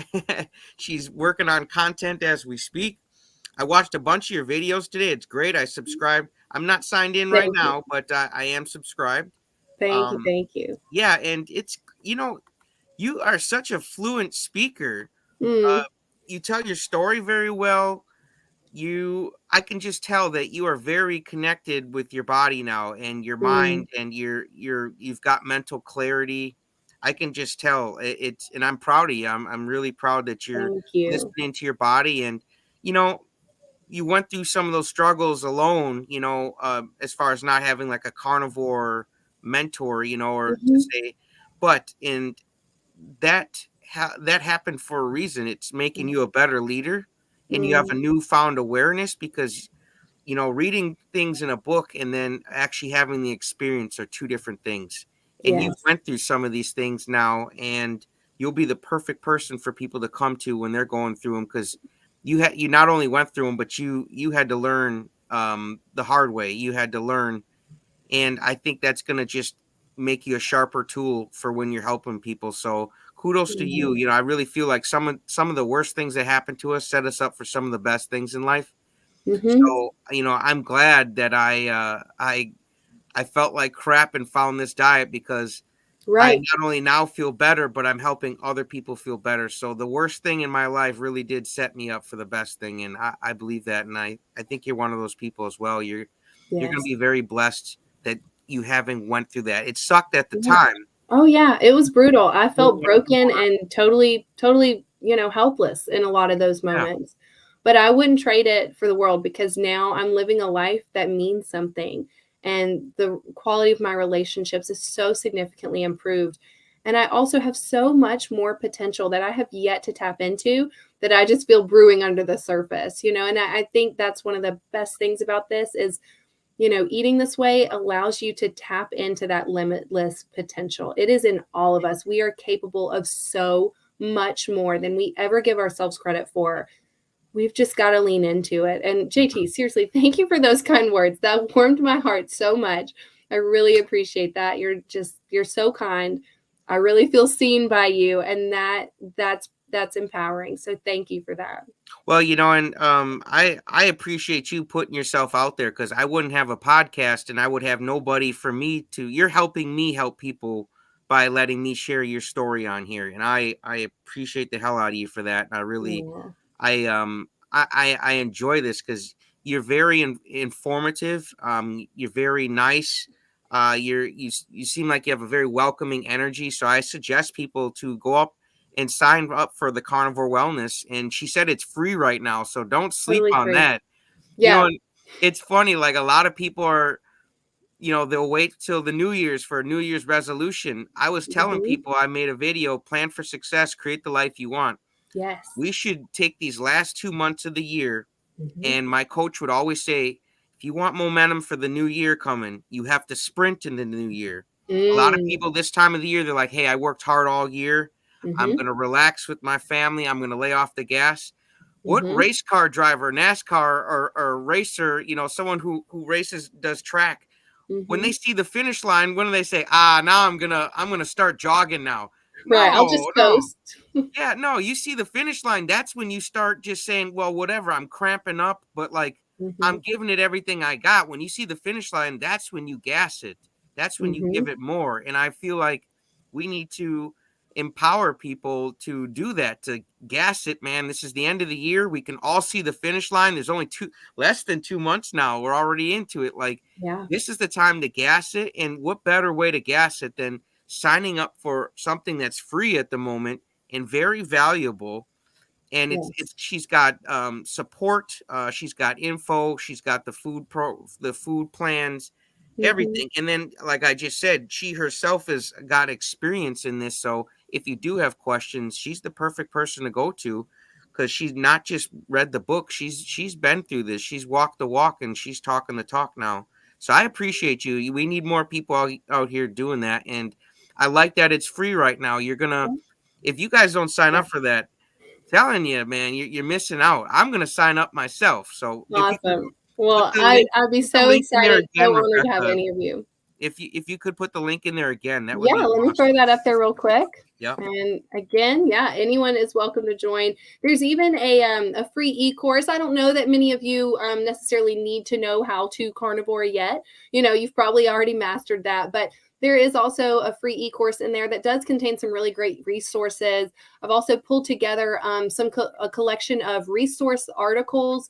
She's working on content as we speak. I watched a bunch of your videos today. It's great. I subscribed. I'm not signed in right Thank you. now, but I am subscribed. Thank you, Um, thank you. yeah, and you are such a fluent speaker. Uh, Mm, you tell your story very well. I can just tell that you are very connected with your body now and your mm, mind, and you've got mental clarity. I can just tell it's, and I'm proud of you. I'm really proud that you're thank you. listening to your body, and you know you went through some of those struggles alone, as far as not having like a carnivore mentor, or to Mhm, say, but in that happened for a reason. It's making mm, you a better leader, and you have a mm, newfound awareness because reading things in a book and then actually having the experience are two different things. And you've yes. went through some of these things now, and you'll be the perfect person for people to come to when they're going through them because you not only went through them, but you had to learn the hard way. You had to learn, and I think that's going to just make you a sharper tool for when you're helping people. So kudos to you. Mhm, I really feel like some of the worst things that happened to us set us up for some of the best things in life. mhm, So, I'm glad that I felt like crap and found this diet because I right. not only now feel better, but I'm helping other people feel better. So the worst thing in my life really did set me up for the best thing. And I believe that. And I think you're one of those people as well. You're gonna Yes. be very blessed that you haven't went through that. It sucked at the Yeah. time. Oh, yeah, it was brutal. I You don't felt want broken and totally, helpless in a lot of those yeah. moments. but I wouldn't trade it for the world because now I'm living a life that means something. And the quality of my relationships is so significantly improved. And I also have so much more potential that I have yet to tap into that I just feel brewing under the surface, and I think that's one of the best things about this is, eating this way allows you to tap into that limitless potential. It is in all of us. We are capable of so much more than we ever give ourselves credit for. We've just got to lean into it. And JT, seriously, thank you for those kind words. That warmed my heart so much. I really appreciate that. You're so kind. I really feel seen by you, and that's empowering. So thank you for that. Well, and I appreciate you putting yourself out there because I wouldn't have a podcast and I would have nobody for me to. You're helping me help people by letting me share your story on here, and I appreciate the hell out of you for that. I really Yeah, I enjoy this because you're very informative. You're very nice. You seem like you have a very welcoming energy. So I suggest people to go up and sign up for the Carnivore Wellness. And she said it's free right now, so don't sleep totally on free. that. Yeah. And it's funny. Like a lot of people are. They'll wait till the New Year's for a New Year's resolution. I was telling Hmm. people I made a video, plan for success, create the life you want. Yes. We should take these last 2 months of the year, Hmm. and my coach would always say, if you want momentum for the new year coming, you have to sprint in the new year. A lot of Mm. people this time of the year, they're like, hey, I worked hard all year. I'm Hmm. going to relax with my family. I'm going to lay off the gas. What Hmm. race car driver, NASCAR or racer, someone who races, does track, when they Hmm. see the finish line, when do they say, now I'm gonna start jogging now? Right. I'll No, just no. post. Yeah, no, you see the finish line, that's when you start just saying, well, whatever, I'm cramping up, but like Hmm. I'm giving it everything I got. When you see the finish line, that's when you gas it. That's when you Hmm. give it more. And I feel like we need to empower people to do that, to gas it, man. This is the end of the year. We can all see the finish line. There's only less than 2 months now. We're already into it. Like Yeah. this is the time to gas it. And what better way to gas it than signing up for something that's free at the moment and very valuable. And Yes. it's she's got support, she's got info, she's got the food plans, Hmm. everything. And then like I just said, she herself has got experience in this, so if you do have questions, she's the perfect person to go to because she's not just read the book, she's been through this, she's walked the walk, and she's talking the talk now. So I appreciate you. We need more people out here doing that, and I like that it's free right now. You're gonna, if you guys don't sign Yeah. up for that, telling you, man, you're missing out. I'm gonna sign up myself. So if you could Awesome. Well, link, I'd be put the so link in there excited, again, so honored to have Rebecca. any of you. If you could put the link in there again, that would Yeah, be let me throw awesome. that up there real quick. Yep. And again, yeah, anyone is welcome to join. There's even a free e-course. I don't know that many of you necessarily need to know how to carnivore yet. You've probably already mastered that, but there is also a free e-course in there that does contain some really great resources. I've also pulled together a collection of resource articles.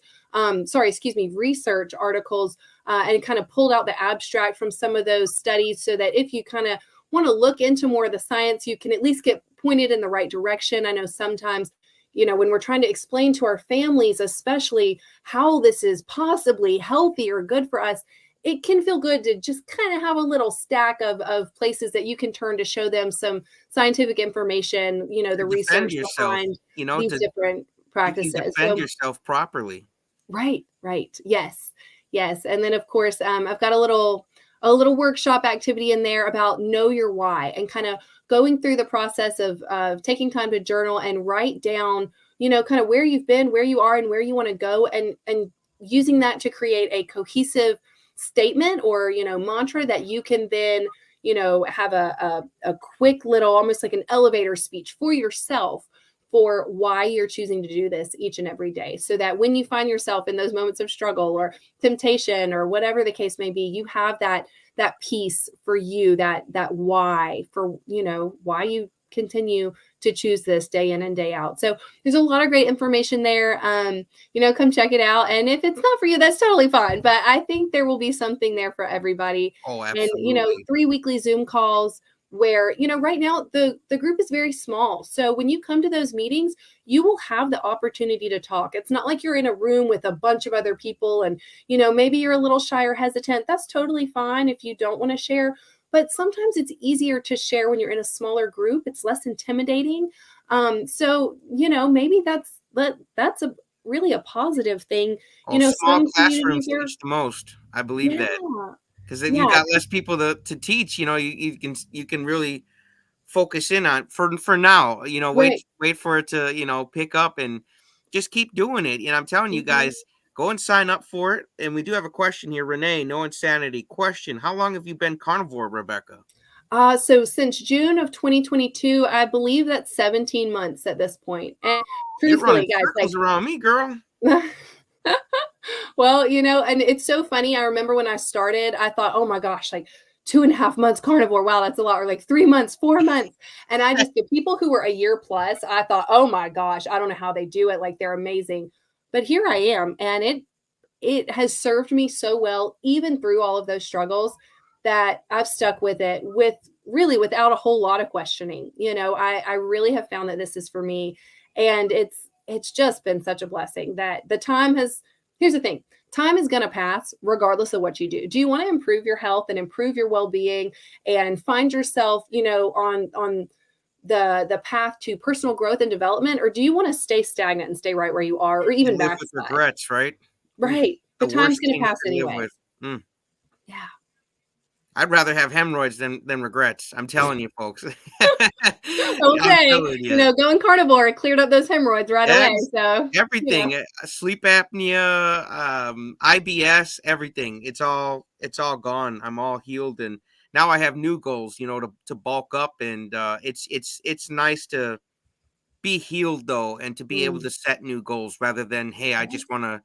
Sorry, excuse me, research articles, and kind of pulled out the abstract from some of those studies so that if you kind of want to look into more of the science, you can at least get pointed in the right direction. I know sometimes, when we're trying to explain to our families, especially how this is possibly healthy or good for us, it can feel good to just kind of have a little stack of places that you can turn to show them some scientific information, To the defend research yourself, behind these different you can practices. defend So yourself properly. right, right. Yes. Yes. And then of course, I've got a little workshop activity in there about know your why and kind of going through the process of taking time to journal and write down, kind of where you've been, where you are, and where you want to go, and using that to create a cohesive statement or mantra that you can then have a quick little almost like an elevator speech for yourself for why you're choosing to do this each and every day, so that when you find yourself in those moments of struggle or temptation or whatever the case may be, you have that piece for you, that why, for why you continue to choose this day in and day out. So there's a lot of great information there. Come check it out, and if it's not for you, that's totally fine, but I think there will be something there for everybody. Oh, And absolutely. 3 weekly Zoom calls, where, right now the group is very small. So when you come to those meetings, you will have the opportunity to talk. It's not like you're in a room with a bunch of other people and, maybe you're a little shy or hesitant. That's totally fine if you don't want to share. But sometimes it's easier to share when you're in a smaller group. It's less intimidating. So, maybe that's a really a positive thing. Oh, small Some classrooms communities are, teach the most. I believe that yeah, because then you yeah, got less people to teach. You can really focus in on for now. Wait right. wait for it to pick up and just keep doing it. And I'm telling you Mhm. guys, go and sign up for it. And we do have a question here, Renee. No insanity question. How long have you been carnivore, Rebecca? So since June of 2022, I believe that's 17 months at this point. And You're running truthfully, guys, circles around me, girl. well, and it's so funny. I remember when I started, I thought, oh my gosh, like 2.5 months carnivore. Wow, that's a lot. Or like 3 months, 4 months. And the people who were a year plus, I thought, oh my gosh, I don't know how they do it. Like they're amazing. But here I am. And it has served me so well, even through all of those struggles, that I've stuck with it with really without a whole lot of questioning. I really have found that this is for me. And it's just been such a blessing that the time has, here's the thing, time is going to pass regardless of what you do. Do you want to improve your health and improve your well-being and find yourself, on the path to personal growth and development, or do you want to stay stagnant and stay right where you are or even And live with backslide? regrets, right? Oof, Right. The the time's worst gonna things pass to live anyway. with. Mm. Yeah. I'd rather have hemorrhoids than regrets. I'm telling you, folks. I'm Okay. telling you. Going carnivore, it cleared up those hemorrhoids right away. Yes, So, everything, sleep apnea, IBS, everything. It's all gone. I'm all healed, and now I have new goals, to bulk up, and, it's nice to be healed, though, and to be able mm, to set new goals rather than, "Hey, I yeah. just wanna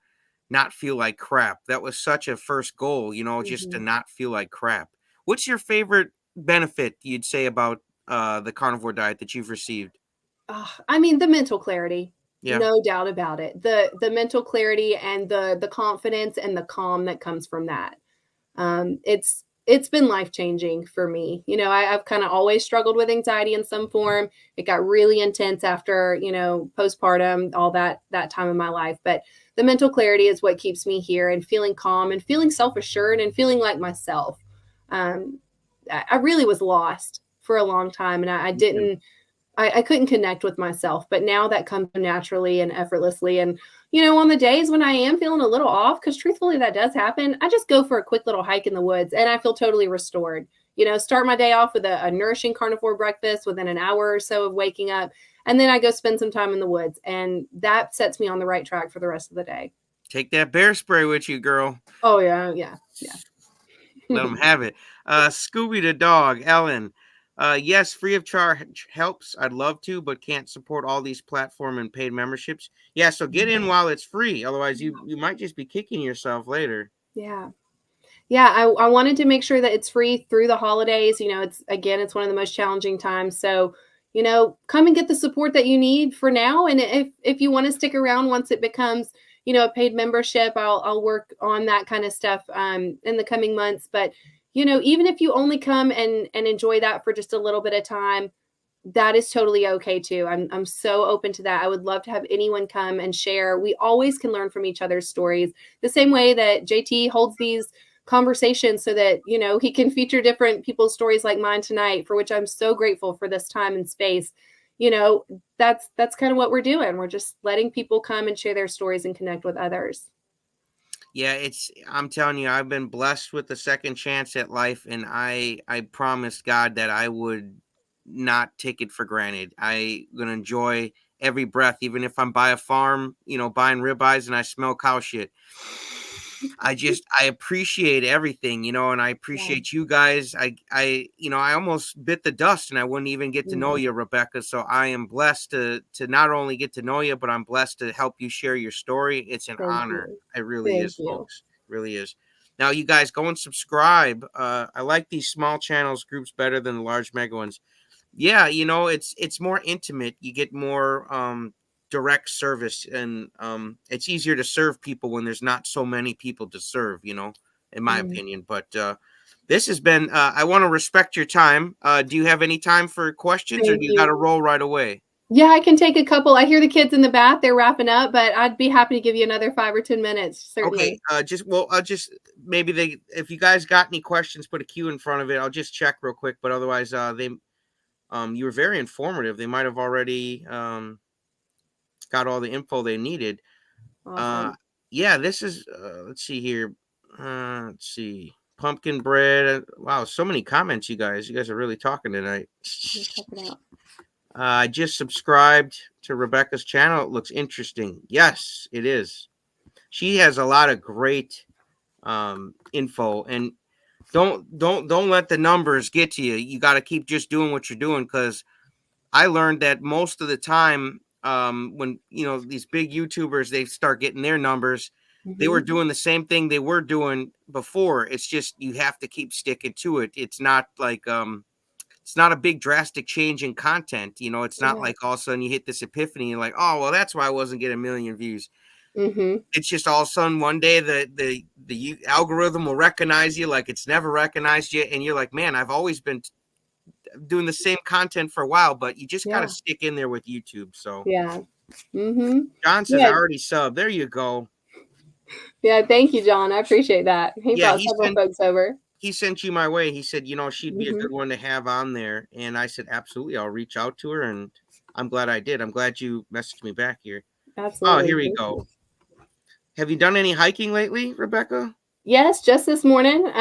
not feel like crap." That was such a first goal, just to Mhm. not feel like crap. What's your favorite benefit you'd say about, the carnivore diet that you've received? I mean, the mental clarity, Yeah. no doubt about it. The mental clarity and the confidence and the calm that comes from that. It's been life changing for me. I've kind of always struggled with anxiety in some form. It got really intense after postpartum, all that time in my life. But the mental clarity is what keeps me here and feeling calm and feeling self assured and feeling like myself. Um, I really was lost for a long time, and I Me too. didn't I couldn't connect with myself, but now that comes naturally and effortlessly. And, on the days when I am feeling a little off, because truthfully that does happen, I just go for a quick little hike in the woods and I feel totally restored. Start my day off with a nourishing carnivore breakfast within an hour or so of waking up. And then I go spend some time in the woods. And that sets me on the right track for the rest of the day. Take that bear spray with you, girl. Oh, yeah. Yeah. Yeah. Let them have it. Scooby the dog, Ellen. Yes, free of charge helps. I'd love to, but can't support all these platform and paid memberships. Yeah, so get in while it's free. Otherwise, you might just be kicking yourself later. Yeah. Yeah, I wanted to make sure that it's free through the holidays. It's one of the most challenging times. So, come and get the support that you need for now. And if you want to stick around once it becomes, a paid membership, I'll work on that kind of stuff in the coming months. But, even if you only come and enjoy that for just a little bit of time, that is totally okay too. I'm so open to that. I would love to have anyone come and share. We always can learn from each other's stories. The same way that JT holds these conversations so that, he can feature different people's stories like mine tonight, for which I'm so grateful for this time and space. You know, that's kind of what we're doing. We're just letting people come and share their stories and connect with others. Yeah, I'm telling you, I've been blessed with a second chance at life, and I promised God that I would not take it for granted. I gonna enjoy every breath, even if I'm by a farm, buying ribeyes and I smell cow shit. I appreciate everything, and I Yeah. appreciate you guys. I almost bit the dust and I wouldn't even get to know Mhm. you, Rebecca. So I am blessed to not only get to know you, but I'm blessed to help you share your story. It's an Thank honor. you. It really Thank is, you. folks. Really is. Now, you guys go and subscribe. I like these small channels groups better than the large mega ones. Yeah, it's more intimate. You get more direct service, and it's easier to serve people when there's not so many people to serve, in my Mhm. opinion. But This has been. I want to respect your time. Do you have any time for questions, or do Thank you got you. to roll right away? Yeah, I can take a couple. I hear the kids in the bath, they're wrapping up, but I'd be happy to give you another 5 or 10 minutes, Okay. certainly. Just maybe they. If you guys got any questions, put a Q in front of it. I'll just check real quick. But otherwise, you were very informative. They might have already got all the info they needed. Uh, Awesome. yeah, this is. Let's see here. Let's see. Pumpkin bread. Wow, so many comments, you guys. You guys are really talking tonight. We'll check it out. I just subscribed to Rebecca's channel. It looks interesting. Yes, it is. She has a lot of great info, and don't let the numbers get to you. You got to keep just doing what you're doing, because I learned that most of the time, when these big YouTubers, they start getting their numbers, they were Mhm. doing the same thing they were doing before. It's just you have to keep sticking to it. It's not a big drastic change in content. It's not Yeah. like all of a sudden you hit this epiphany. You're like, oh well, that's why I wasn't getting a million views. Mhm. It's just all of a sudden one day the algorithm will recognize you like it's never recognized you, and you're like, man, I've always been doing the same content for a while, but you just got to Yeah. stick in there with YouTube. So Yeah. Mhm. John says I Yeah. already subbed. There you go. Yeah, thank you, John. I appreciate that. He Yeah, brought several folks over. he sent you my way. He said, she'd be a good Mhm. one to have on there. And I said, absolutely, I'll reach out to her. And I'm glad I did. I'm glad you messaged me back here. Oh, Absolutely. here we Thank go. you. Have you done any hiking lately, Rebecca? Yes, just this morning.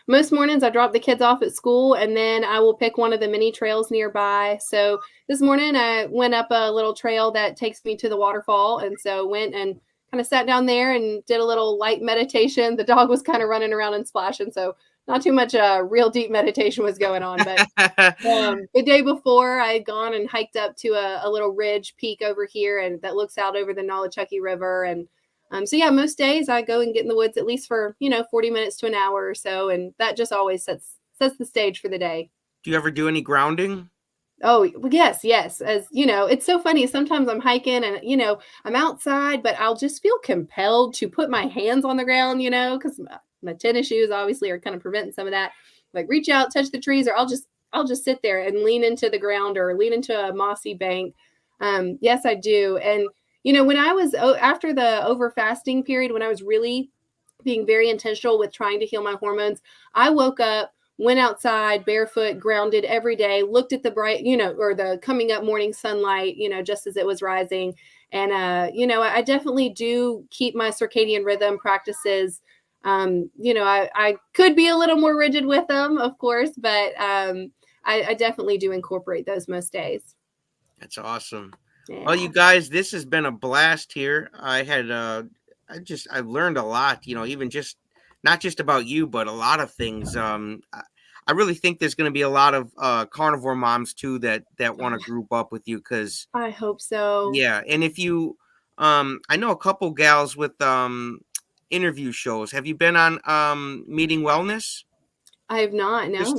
Most mornings I drop the kids off at school and then I will pick one of the mini trails nearby. So this morning I went up a little trail that takes me to the waterfall. And so went and kind of sat down there and did a little light meditation. The dog was kind of running around and splashing. So not too much real deep meditation was going on. But the day before, I had gone and hiked up to a little ridge peak over here, and that looks out over the Nolichucky River. And so, yeah, most days I go and get in the woods at least for 40 minutes to an hour or so, and that just always sets the stage for the day. Do you ever do any grounding? Oh, yes, yes. As you know, it's so funny. Sometimes I'm hiking and, I'm outside, but I'll just feel compelled to put my hands on the ground, because my tennis shoes obviously are kind of preventing some of that. Like reach out, touch the trees, or I'll just sit there and lean into the ground or lean into a mossy bank. Yes, I do. And, when I was after the over fasting period, when I was really being very intentional with trying to heal my hormones, I woke up, went outside barefoot, grounded every day, looked at the bright, or the coming up morning sunlight, just as it was rising. And, I definitely do keep my circadian rhythm practices. I could be a little more rigid with them, of course, but I definitely do incorporate those most days. That's awesome. Well, you Yeah. guys, this has been a blast here. I learned a lot, even just not just about you, but a lot of things. I really think there's going to be a lot of carnivore moms too that want to group up with you, because I hope so. yeah, and if you I know a couple gals with interview shows. Have you been on Meeting Wellness? I have not, Because no.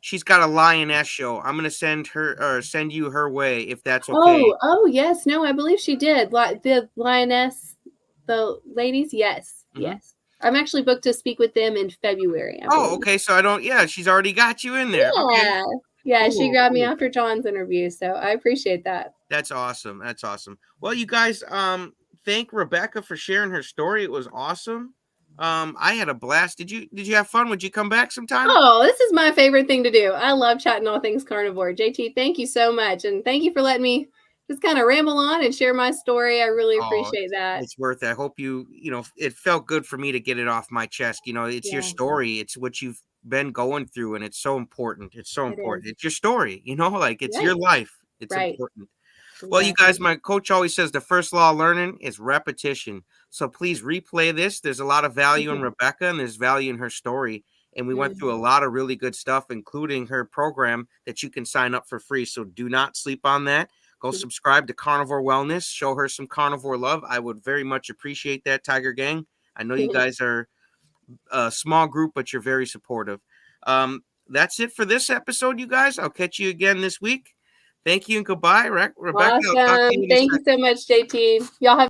she's got a lioness show. I'm gonna send you her way if that's okay. Oh, yes. No, I believe she did. The lioness, the ladies. Yes, Hmm. yes. I'm actually booked to speak with them in February, I Oh, believe. okay. So I don't. Yeah, she's already got you in there. Okay, Yeah. Yeah, she cool, grabbed me cool. after John's interview, so I appreciate that. That's awesome. That's awesome. Well, you guys, thank Rebecca for sharing her story. It was awesome. I had a blast. Did you have fun? Would you come back sometime? Oh, this is my favorite thing to do. I love chatting all things carnivore. JT, thank you so much. And thank you for letting me just kind of ramble on and share my story. I really Oh, appreciate that. it's worth it. I hope it felt good for me to get it off my chest. It's your Yeah, story. It's what you've been going through, and it's so important. It's so it is. important. It's your story, like it's your Right. life. It's Right. important. Well, you Exactly. guys, my coach always says the first law of learning is repetition. So please replay this. There's a lot of value in Mhm. Rebecca, and there's value in her story. And we went through a Mhm. lot of really good stuff, including her program that you can sign up for free. So do not sleep on that. Go subscribe to Carnivore Wellness. Show her some carnivore love. I would very much appreciate that, Tiger Gang. I know you guys are a small group, but you're very supportive. That's it for this episode, you guys. I'll catch you again this week. Thank you and goodbye, Rebecca. I'll talk to you Awesome. in a Thank you second. so much, JT. Y'all have